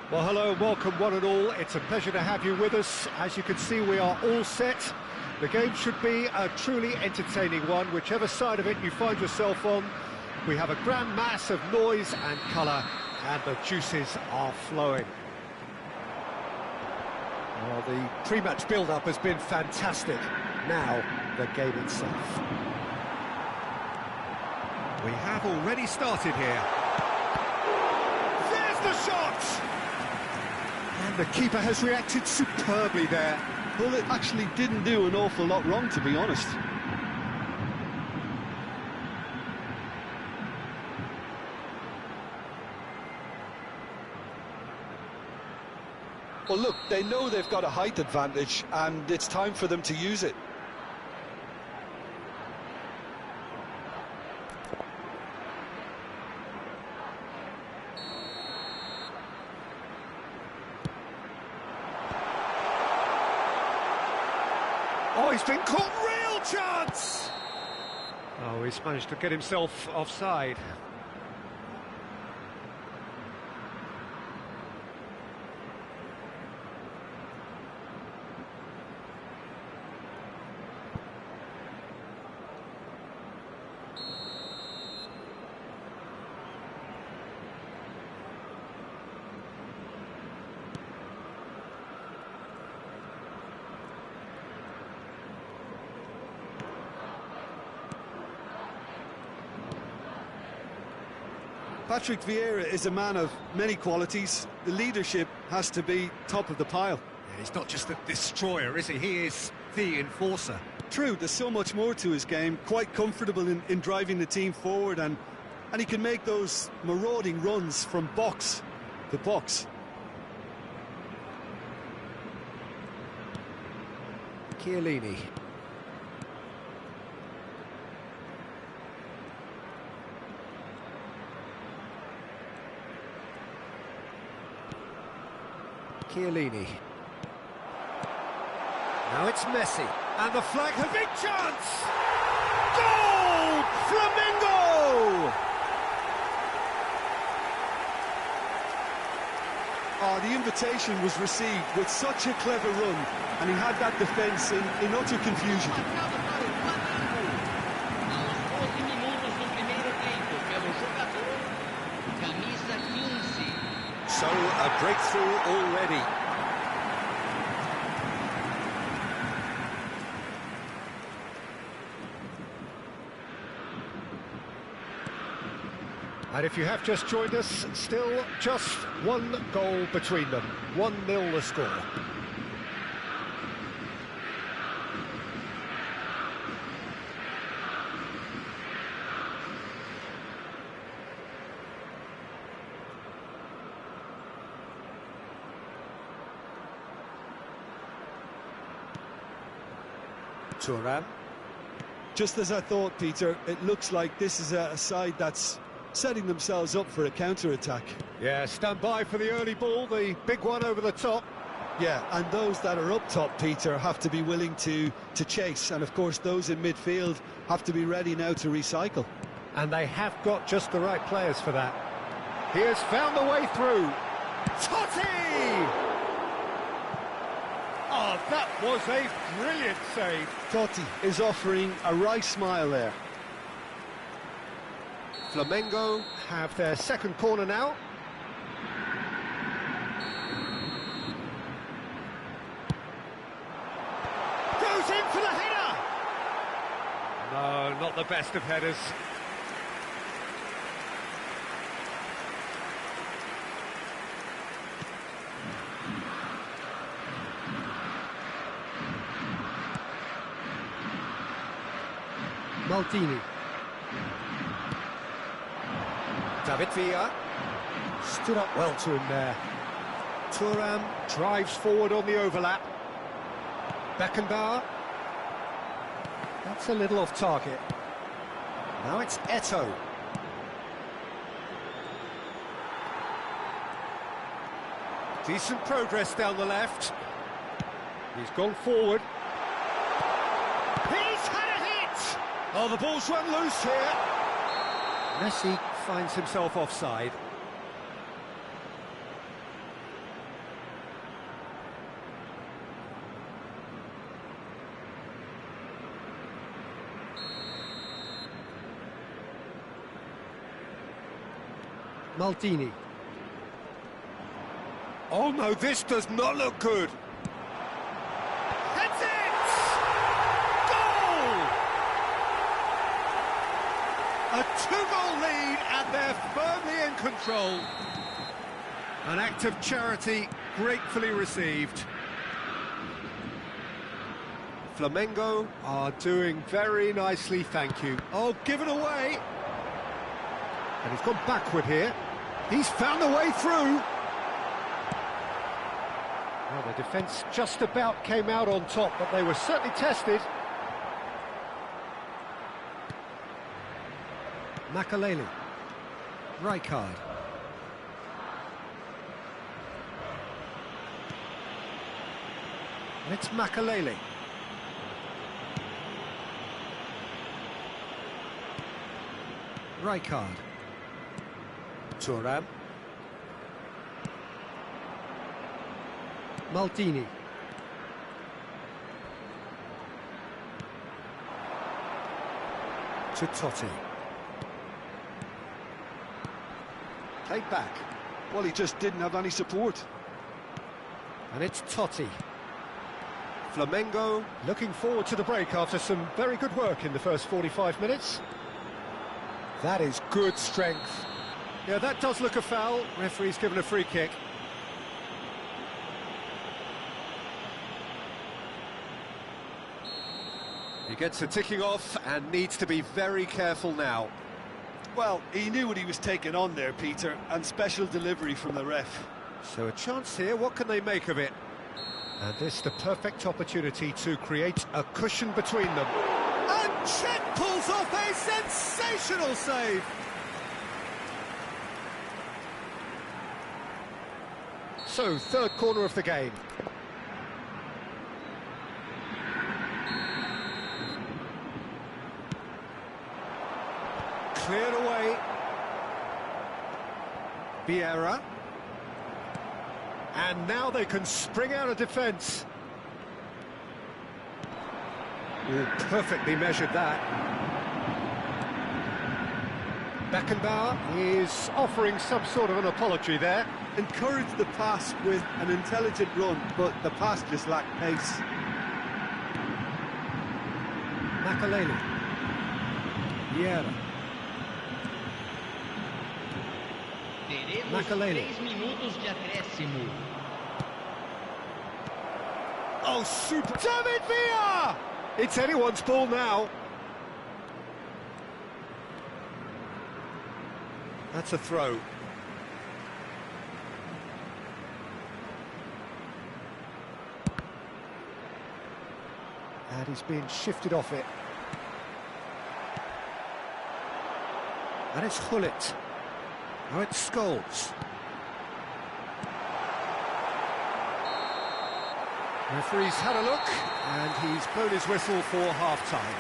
Well, hello and welcome one and all. It's a pleasure to have you with us. As you can see, we are all set. The game should be a truly entertaining one, whichever side of it you find yourself on. We have a grand mass of noise and colour, and the juices are flowing. Well, the pre-match build-up has been fantastic. Now, the game itself. We have already started here. There's the shot! And the keeper has reacted superbly there. Well, it actually didn't do an awful lot wrong, to be honest. Well, look, they know they've got a height advantage, and it's time for them to use it. Oh, he's been caught, real chance! Oh, he's managed to get himself offside. Patrick Vieira is a man of many qualities. The leadership has to be top of the pile. Yeah, he's not just a destroyer, is he? He is the enforcer. True, there's so much more to his game. Quite comfortable in driving the team forward, and he can make those marauding runs from box to box. Chiellini. Chiellini. Now it's Messi, and the flag has big chance! Goal! Flamengo! Oh, the invitation was received with such a clever run, and he had that defence in utter confusion. So, a breakthrough already. And if you have just joined us, still just one goal between them. 1-0 the score. Thuram. Just as I thought, Peter, it looks like this is a side that's setting themselves up for a counter-attack. Yeah, stand by for the early ball, the big one over the top. Yeah, and those that are up top, Peter, have to be willing to chase, and of course those in midfield have to be ready now to recycle. And they have got just the right players for that. He has found the way through. Totti! Oh, that was a brilliant save. Totti is offering a wry smile there. Flamengo have their second corner now. Goes in for the header! No, not the best of headers. Maldini. David Villa stood up well to him there. Thuram drives forward on the overlap. Beckenbauer. That's a little off target. Now it's Eto'o. Decent progress down the left. He's gone forward. He's had a hit! Oh, the ball's run loose here. Messi finds himself offside. Maldini. Oh no, this does not look good. That's it! Goal! A two-goal lead and they're firmly in control. An act of charity gratefully received. Flamengo are doing very nicely, thank you. Oh, given away. And he's gone backward here. He's found a way through. Well, the defence just about came out on top, but they were certainly tested. Makaleli. Rijkaard. And it's Makaleli. Rijkaard. Thuram. Maldini. To Totti. Played back. Well, he just didn't have any support. And it's Totti. Flamengo looking forward to the break after some very good work in the first 45 minutes. That is good strength. Yeah, that does look a foul. Referee's given a free kick. He gets a ticking off and needs to be very careful now. Well, he knew what he was taking on there, Peter, and special delivery from the ref. So a chance here, what can they make of it? And this the perfect opportunity to create a cushion between them. And Czech pulls off a sensational save! So, third corner of the game. Cleared away. Vieira. And now they can spring out of defence. Oh, perfectly measured that. Beckenbauer is offering some sort of an apology there. Encouraged the pass with an intelligent run, but the pass just lacked pace. Makaleli. Vieira. Teremos Makaleli. 3 minutos de acréscimo. Oh, super! David Villa! It's anyone's ball now. That's a throw. And he's being shifted off it. And it's Hullet. Now it's Scholes. Referee's had a look, and he's blown his whistle for half-time.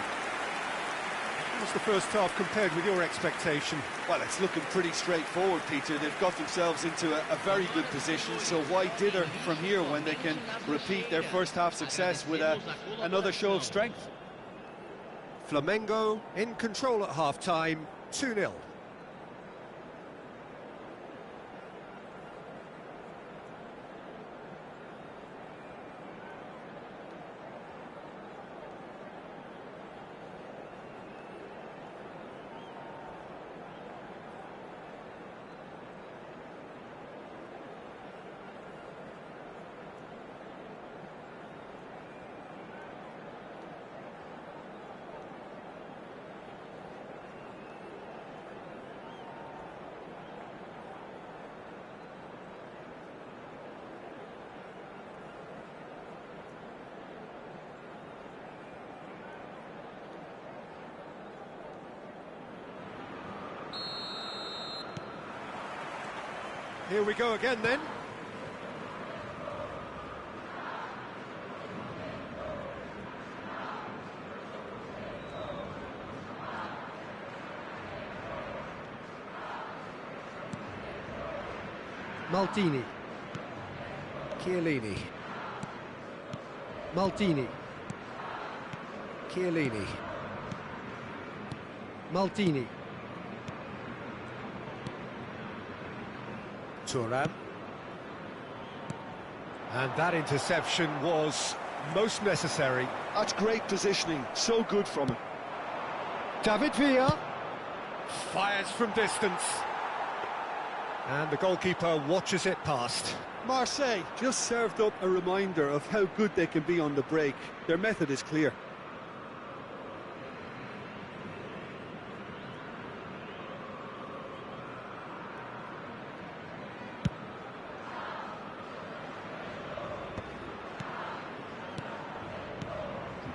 How's the first half compared with your expectation? Well, it's looking pretty straightforward, Peter. They've got themselves into a very good position, so why dither from here when they can repeat their first half success with another show of strength? Flamengo in control at half-time, 2-0. Here we go again then. Maldini. Chiellini. Maldini. Chiellini. Maldini. Thuram. And that interception was most necessary. That's great positioning, so good from him. David Villa fires from distance. And the goalkeeper watches it past. Marseille just served up a reminder of how good they can be on the break. Their method is clear.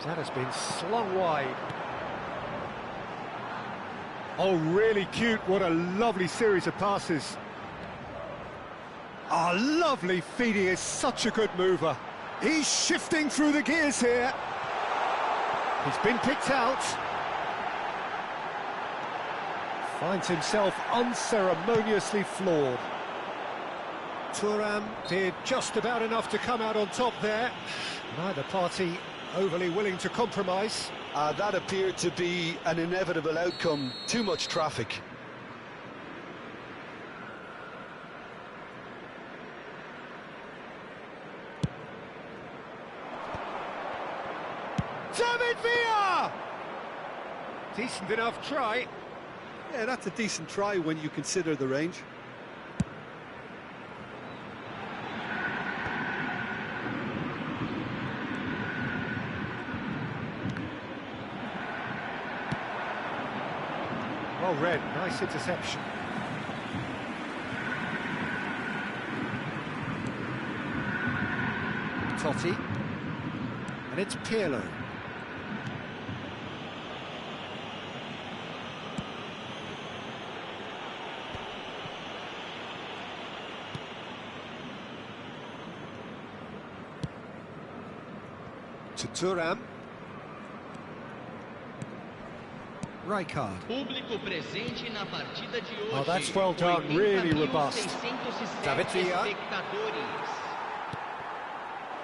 That has been slung wide. Oh, really cute. What a lovely series of passes. Oh, lovely feed. He is such a good mover. He's shifting through the gears here. He's been picked out. Finds himself unceremoniously floored. Thuram did just about enough to come out on top there. Neither party overly willing to compromise. That appeared to be an inevitable outcome. Too much traffic. David Villa! Decent enough try. Yeah, that's a decent try when you consider the range. Well read, nice interception. Totti. And it's Pirlo. To Thuram. Rijkaard. Público presente na partida de hoje. Oh, that's well done, really robust. 80.607 David Villa. espectadores.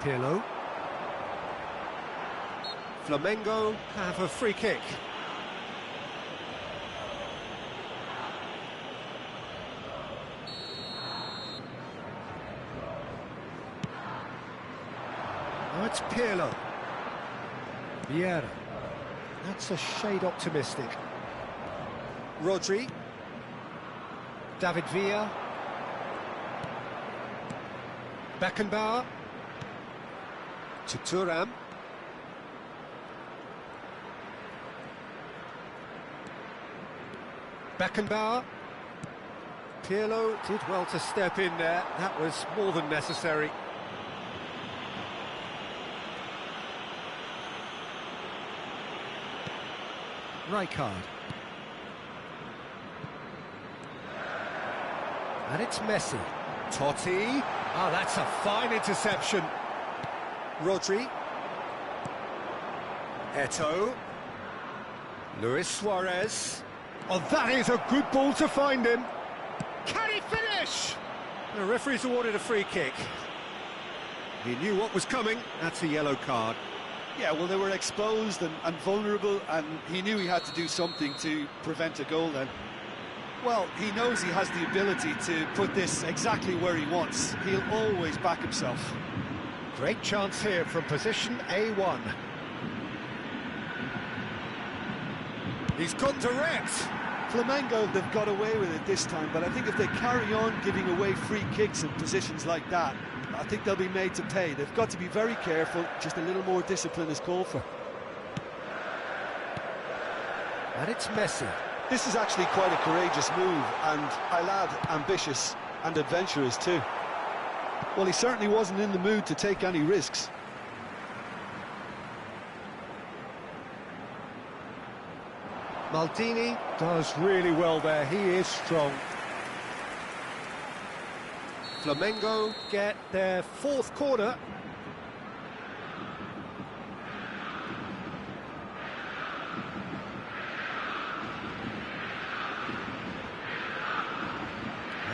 Pirlo. Flamengo have a free kick. Now it's Pirlo. Vieira. That's a shade optimistic. Rodri. David Villa. Beckenbauer. To Thuram. Beckenbauer. Pirlo did well to step in there. That was more than necessary. Rijkaard. And it's Messi. Totti. Oh, that's a fine interception. Rodri. Eto'o. Luis Suarez. Oh, that is a good ball to find him. Can he finish? The referee's awarded a free kick. He knew what was coming. That's a yellow card. Yeah, well, they were exposed and vulnerable, and he knew he had to do something to prevent a goal then. Well, he knows he has the ability to put this exactly where he wants. He'll always back himself. Great chance here from position A1. He's gone direct. Flamengo, they've got away with it this time, but I think if they carry on giving away free kicks in positions like that, I think they'll be made to pay. They've got to be very careful. Just a little more discipline is called for. And it's Messi. This is actually quite a courageous move, and I'll add ambitious and adventurous too. Well, he certainly wasn't in the mood to take any risks. Maldini does really well there. He is strong. Flamengo get their fourth corner.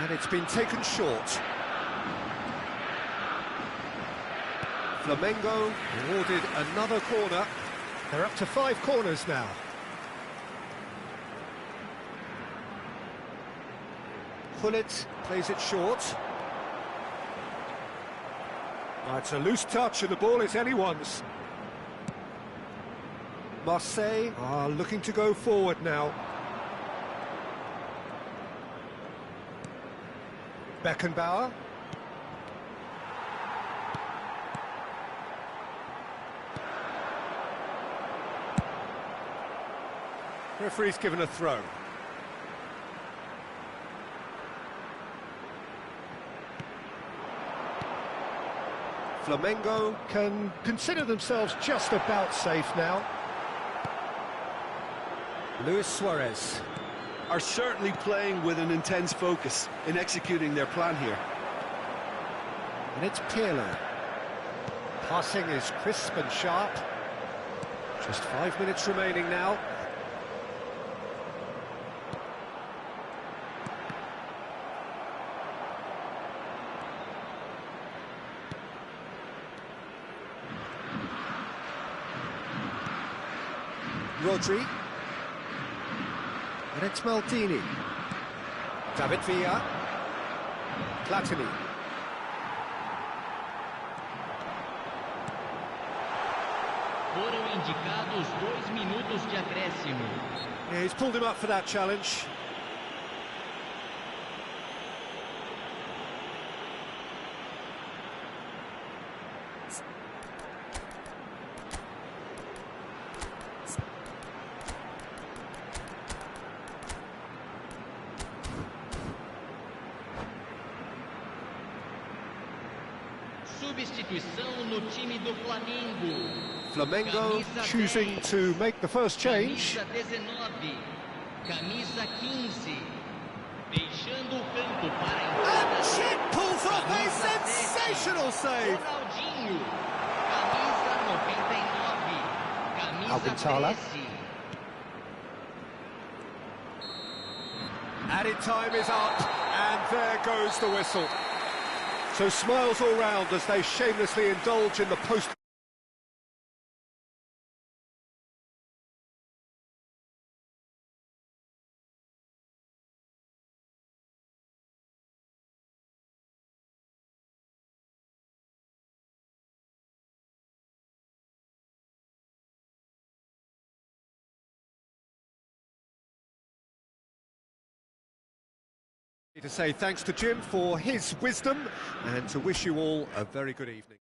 And it's been taken short. Flamengo awarded another corner. They're up to 5 corners now. pull it, plays it short. Oh, it's a loose touch and the ball is anyone's. Marseille are looking to go forward now. Beckenbauer. Referee's given a throw. Flamengo can consider themselves just about safe now. Luis Suarez. Are certainly playing with an intense focus in executing their plan here. And it's Pirlo. Passing is crisp and sharp. Just 5 minutes remaining now. Rodri. And it's Maldini. David Villa. Platini. Foram indicados 2 minutos de acréscimo. Yeah, he's pulled him up for that challenge. Substituição no time do Flamengo. Flamengo choosing to make the first change. Camisa 19, camisa 15. Deixando o campo para a entrada. And Chip pulls off a Camisa sensational 7, save. Ronaldinho. Camisa 99, camisa Alcantara. 13. Added time is up, and there goes the whistle. So smiles all round as they shamelessly indulge in the post. To say thanks to Jim for his wisdom and to wish you all a very good evening.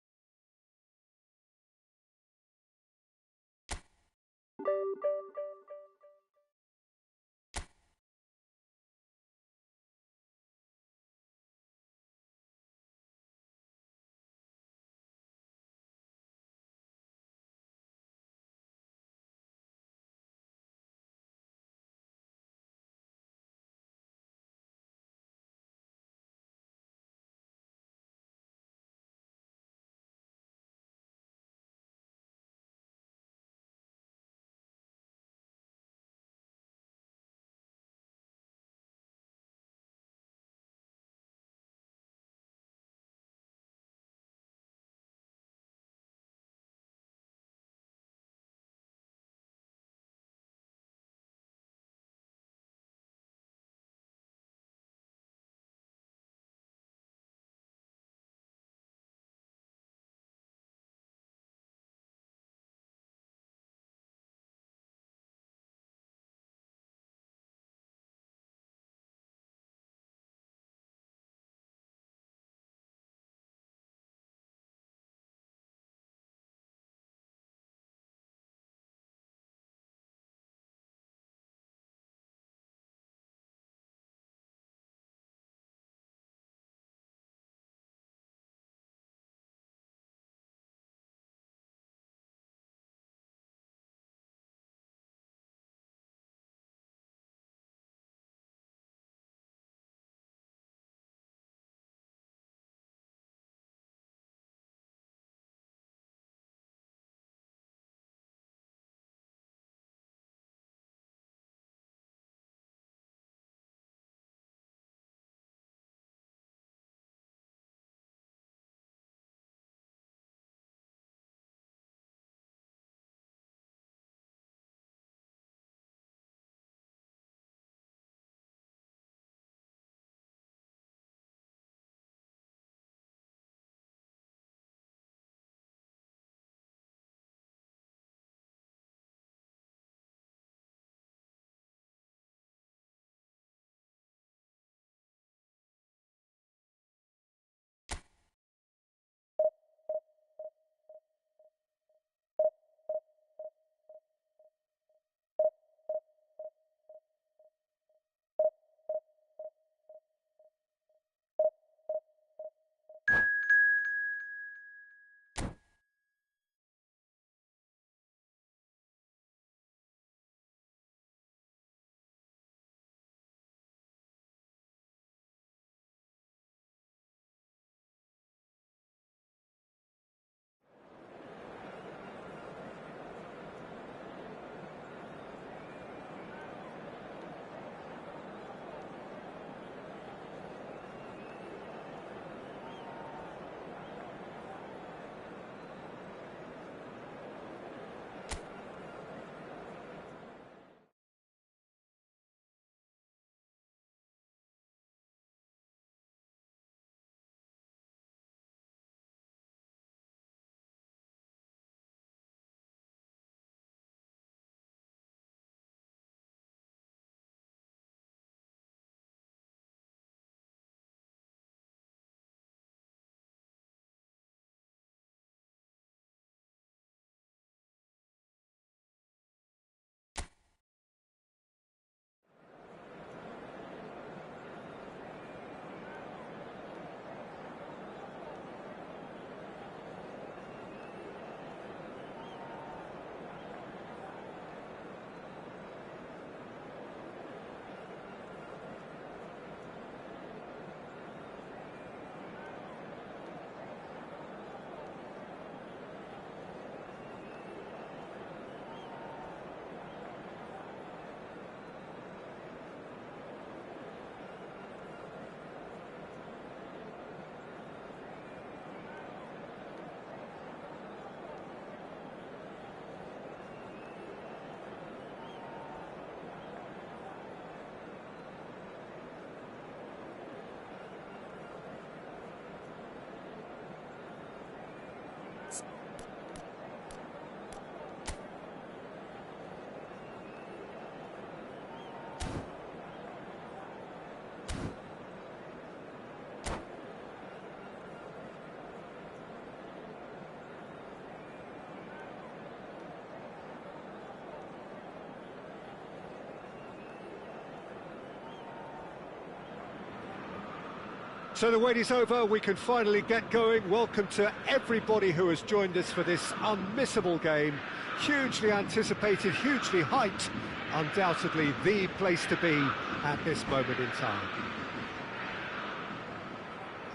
So the wait is over, we can finally get going. Welcome to everybody who has joined us for this unmissable game. Hugely anticipated, hugely hyped, undoubtedly the place to be at this moment in time.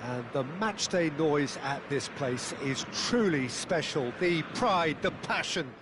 And the matchday noise at this place is truly special. The pride, the passion,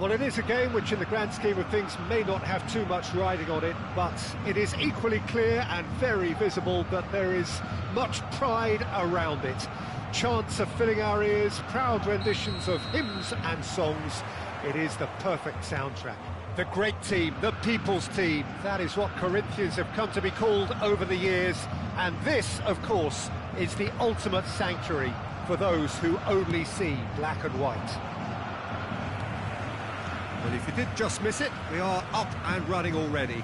Well, it is a game which in the grand scheme of things may not have too much riding on it, but it is equally clear and very visible that there is much pride around it. Chants are filling our ears, proud renditions of hymns and songs. It is the perfect soundtrack. The great team, the people's team, that is what Corinthians have come to be called over the years. And this, of course, is the ultimate sanctuary for those who only see black and white. Well, if you did just miss it, we are up and running already.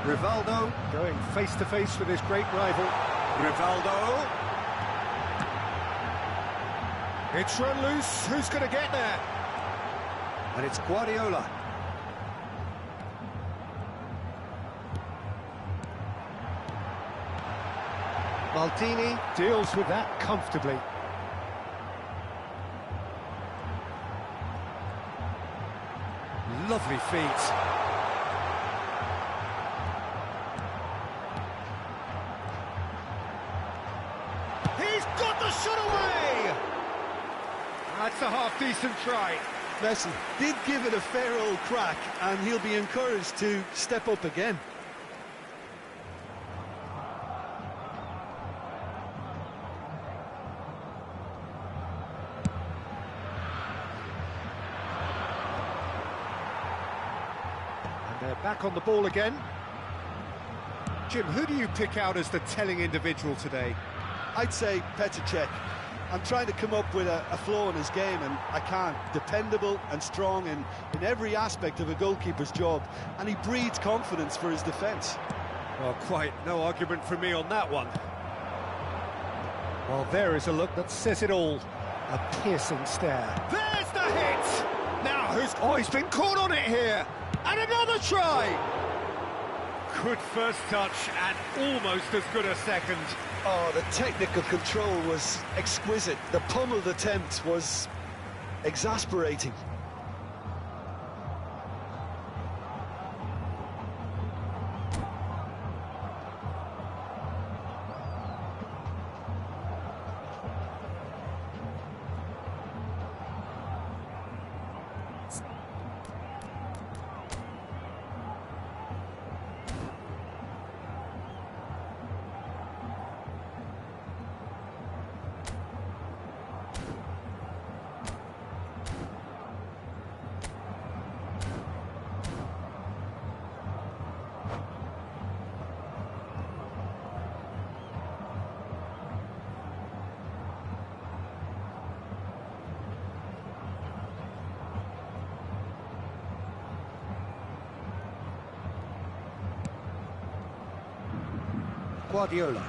Rivaldo going face-to-face with his great rival. Rivaldo. It's run loose. Who's going to get there? And it's Guardiola. Maldini deals with that comfortably. Lovely feet. He's got the shot away! That's a half-decent try. Messi did give it a fair old crack, and he'll be encouraged to step up again. They're back on the ball again. Jim, who do you pick out as the telling individual today? I'd say Petr Cech. I'm trying to come up with a flaw in his game, and I can't. Dependable and strong in every aspect of a goalkeeper's job, and he breeds confidence for his defence. Well, quite no argument from me on that one. Well, there is a look that says it all. A piercing stare. There's the hit! Now who's... Oh, he's been caught on it here! And another try! Good first touch and almost as good a second. Oh, the technical control was exquisite. The pummeled attempt was exasperating. Guardiola.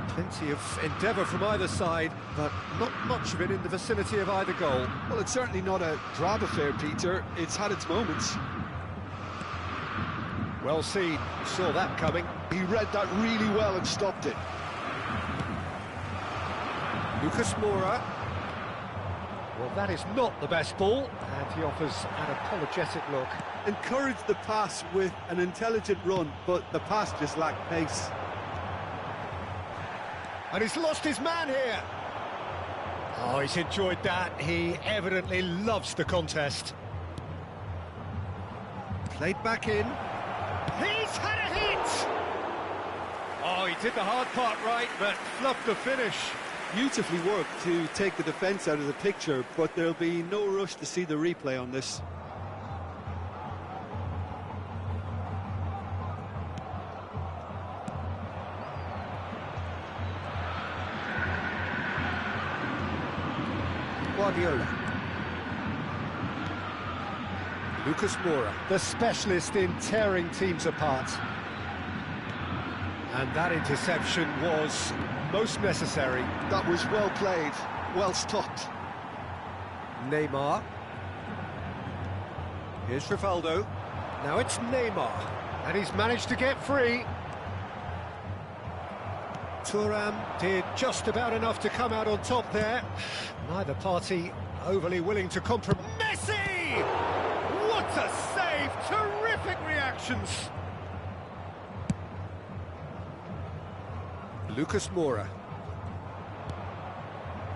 Plenty of endeavour from either side, but not much of it in the vicinity of either goal. Well, it's certainly not a drab affair, Peter. It's had its moments. Well seen. Saw that coming. He read that really well and stopped it. Lucas Moura. Well, that is not the best ball, and he offers an apologetic look. Encouraged the pass with an intelligent run, but the pass just lacked pace. And he's lost his man here. Oh, he's enjoyed that. He evidently loves the contest. Played back in. He's had a hit! Oh, he did the hard part right, but fluffed the finish. Beautifully worked to take the defence out of the picture, but there'll be no rush to see the replay on this. Guardiola. Lucas Moura, the specialist in tearing teams apart. And that interception was most necessary. That was well played, well stopped. Neymar. Here's Rivaldo. Now it's Neymar. And he's managed to get free. Thuram did just about enough to come out on top there. Neither party overly willing to compromise. Messi! What a save! Terrific reactions! Lucas Moura.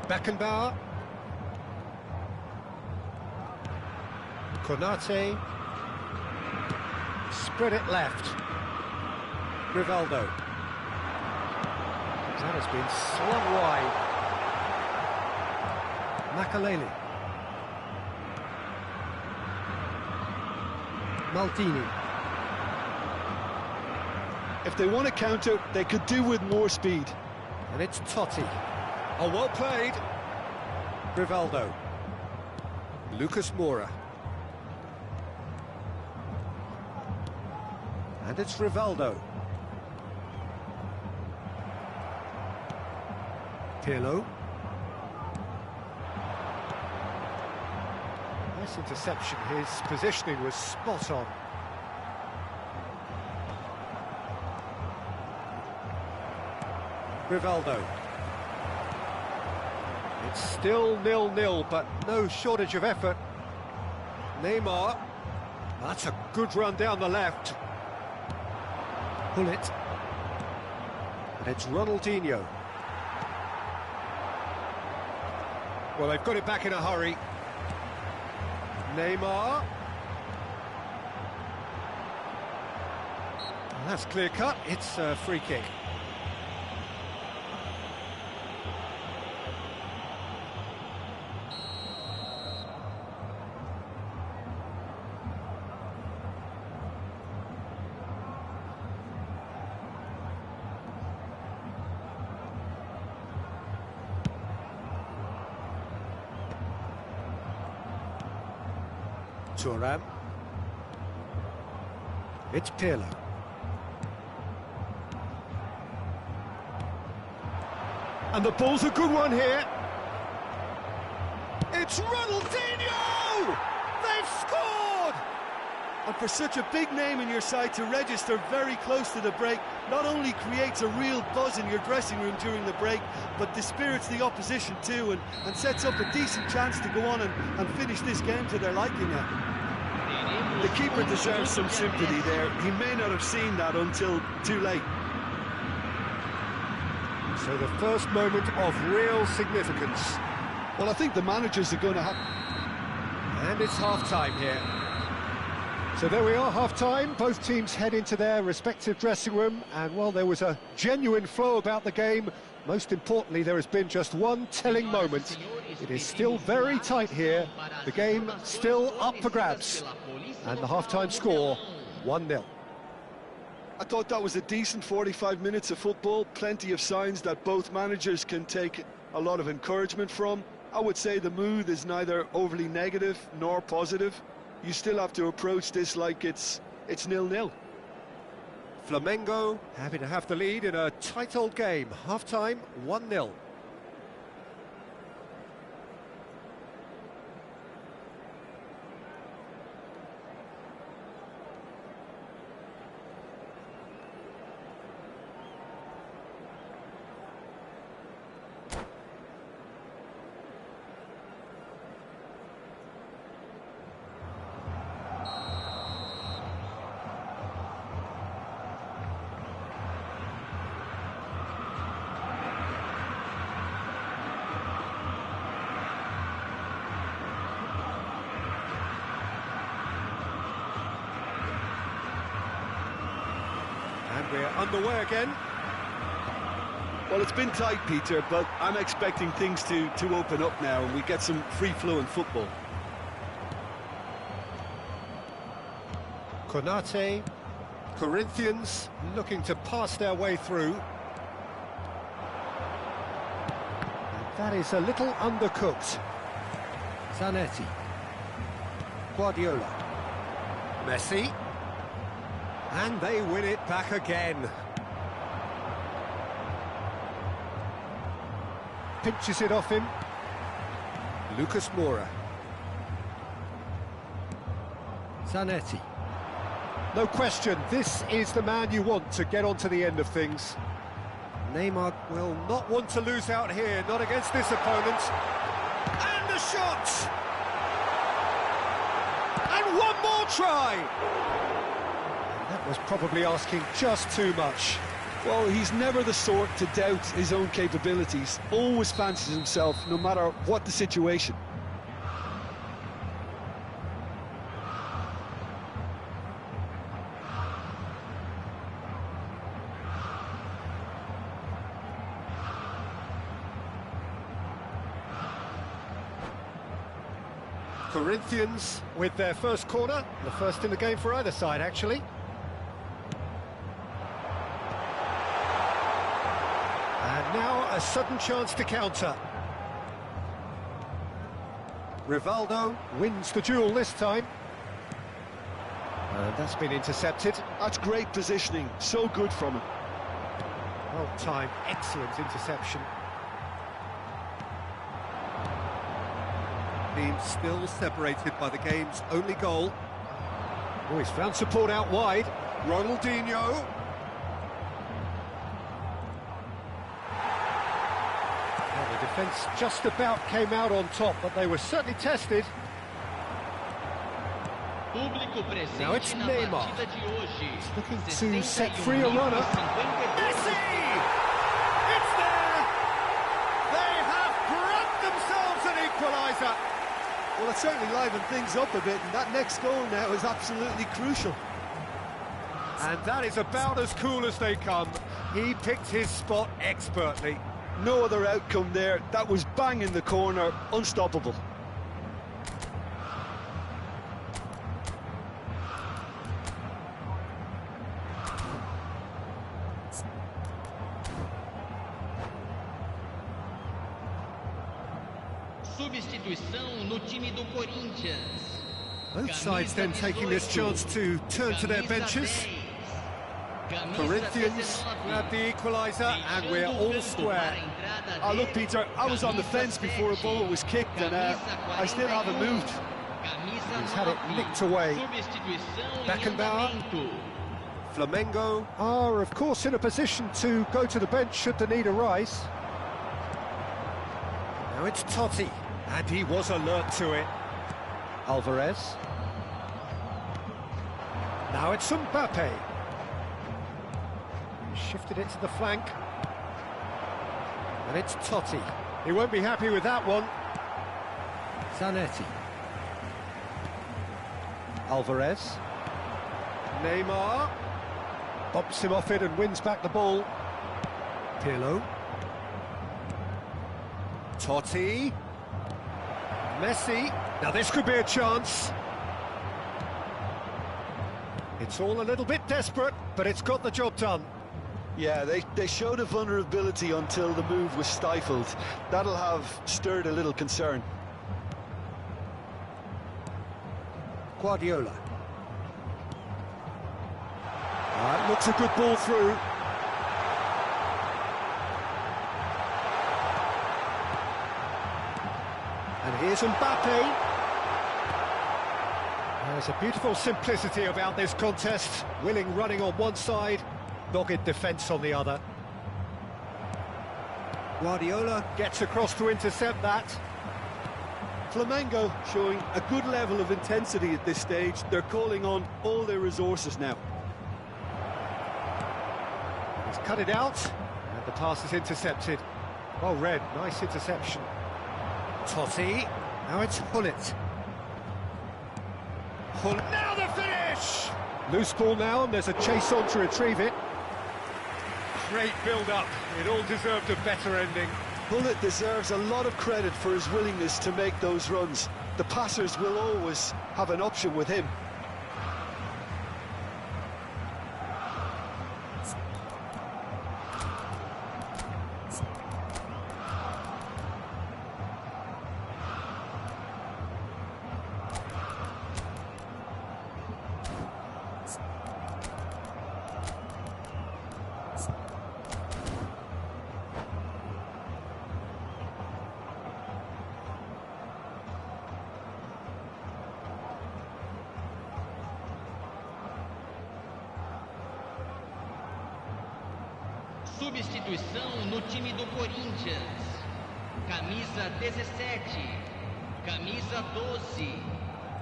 Beckenbauer. Konate. Spread it left. Rivaldo. That has been slung wide. Makaleli. Maldini. If they want to counter, they could do with more speed. And it's Totti. Oh, well played. Rivaldo. Lucas Moura. And it's Rivaldo. Pirlo. Nice interception. His positioning was spot on. Rivaldo. It's still 0-0, but no shortage of effort. Neymar. That's a good run down the left. Pull it. And it's Ronaldinho. Well, they've got it back in a hurry. Neymar. And that's clear cut. It's a free kick. Thuram. It's Pirlo. And the ball's a good one here. It's Ronaldinho! They've scored! And for such a big name in your side to register very close to the break, not only creates a real buzz in your dressing room during the break, but dispirits the opposition too, and sets up a decent chance to go on and finish this game to their liking now. The keeper deserves some sympathy there. He may not have seen that until too late. So the first moment of real significance. Well, I think the managers are going to have... And it's half-time here. So there we are, half-time. Both teams head into their respective dressing room, and while there was a genuine flow about the game, most importantly, there has been just one telling moment. It is still very tight here. The game still up for grabs. And the half-time score, 1-0. I thought that was a decent 45 minutes of football. Plenty of signs that both managers can take a lot of encouragement from. I would say the mood is neither overly negative nor positive. You still have to approach this like it's 0-0. Flamengo happy to have the lead in a tight old game. Half-time, 1-0. And we're underway again. Well, it's been tight, Peter, but I'm expecting things to open up now and we get some free-flowing football. Konate, Corinthians looking to pass their way through. And that is a little undercooked. Zanetti. Guardiola. Messi. And they win it back again. Pinches it off him. Lucas Moura. Zanetti. No question, this is the man you want to get onto the end of things. Neymar will not want to lose out here, not against this opponent. And a shot! And one more try! That was probably asking just too much. Well, he's never the sort to doubt his own capabilities. Always fancies himself, no matter what the situation. Corinthians with their first corner, the first in the game for either side, actually. And now a sudden chance to counter. Rivaldo wins the duel this time. And that's been intercepted. That's great positioning, so good from him. Well timed, excellent interception. Team still separated by the game's only goal. Oh, he's found support out wide. Ronaldinho. Well, the defence just about came out on top, but they were certainly tested. Now it's Neymar. He's looking to set free a runner. Messi! It's there! They have grabbed themselves an equaliser. Well, it certainly livened things up a bit, and that next goal now is absolutely crucial. And that is about as cool as they come. He picked his spot expertly. No other outcome there. That was bang in the corner, unstoppable. Substituição no time do Corinthians. Both sides then taking this chance to turn to their benches. Corinthians grab the equaliser and we're all square. Oh, look, Peter, I was on the fence before a ball was kicked and I still haven't moved. He's had it nicked away. Beckenbauer. Flamengo are, of course, in a position to go to the bench should the need arise. Now it's Totti, and he was alert to it. Alvarez. Now it's Mbappe. He shifted it to the flank. And it's Totti. He won't be happy with that one. Zanetti. Alvarez. Neymar. Bumps him off it and wins back the ball. Pirlo. Totti. Messi. Now this could be a chance. It's all a little bit desperate, but it's got the job done. Yeah, they showed a vulnerability until the move was stifled. That'll have stirred a little concern. Guardiola. That looks a good ball through. And here's Mbappe. There's a beautiful simplicity about this contest. Willing running on one side, dogged defence on the other. Guardiola gets across to intercept that. Flamengo showing a good level of intensity at this stage. They're calling on all their resources now. He's cut it out, and the pass is intercepted. Well read, nice interception. Totti, now it's Hullet. Now the finish! Loose ball now, and there's a chase on to retrieve it. Great build-up, it all deserved a better ending. Hullet deserves a lot of credit for his willingness to make those runs. The passers will always have an option with him. Substituição no time do Corinthians. Camisa 17, camisa 12,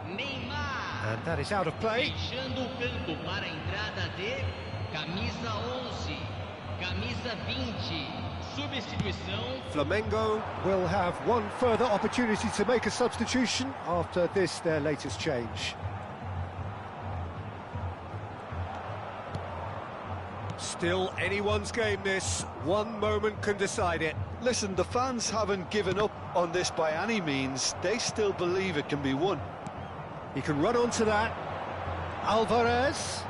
Neymar. And that is out of play. Deixando o campo para a entrada de camisa 11, camisa 20. Substituição. Flamengo will have one further opportunity to make a substitution after this, their latest change. Still anyone's game this. One moment can decide it. Listen, the fans haven't given up on this by any means. They still believe it can be won. He can run onto that. Alvarez.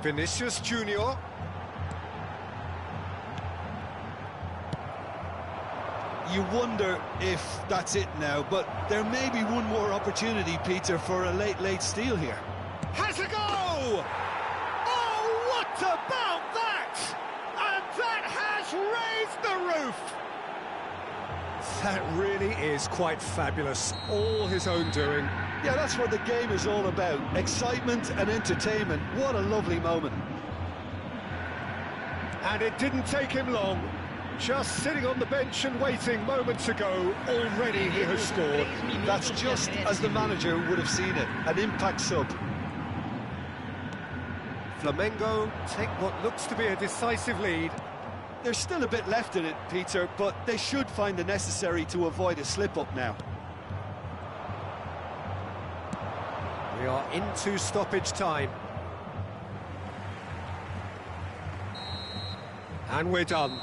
Vinicius Junior. You wonder if that's it now, but there may be one more opportunity, Peter, for a late steal here. Has a go! Oh, what about that? And that has raised the roof! That really is quite fabulous. All his own doing. Yeah, that's what the game is all about. Excitement and entertainment. What a lovely moment. And it didn't take him long. Just sitting on the bench and waiting moments ago, already he has scored. That's just as the manager would have seen it, an impact sub. Flamengo take what looks to be a decisive lead. There's still a bit left in it, Peter, but they should find the necessary to avoid a slip-up now. We are into stoppage time. And we're done.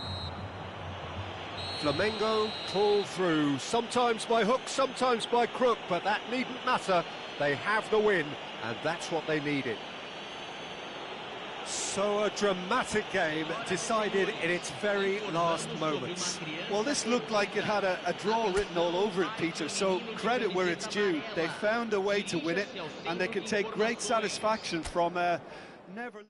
Flamengo pull through, sometimes by hook, sometimes by crook, but that needn't matter. They have the win, and that's what they needed. So a dramatic game decided in its very last moments. Well, this looked like it had a draw written all over it, Peter, so credit where it's due. They found a way to win it, and they can take great satisfaction from never...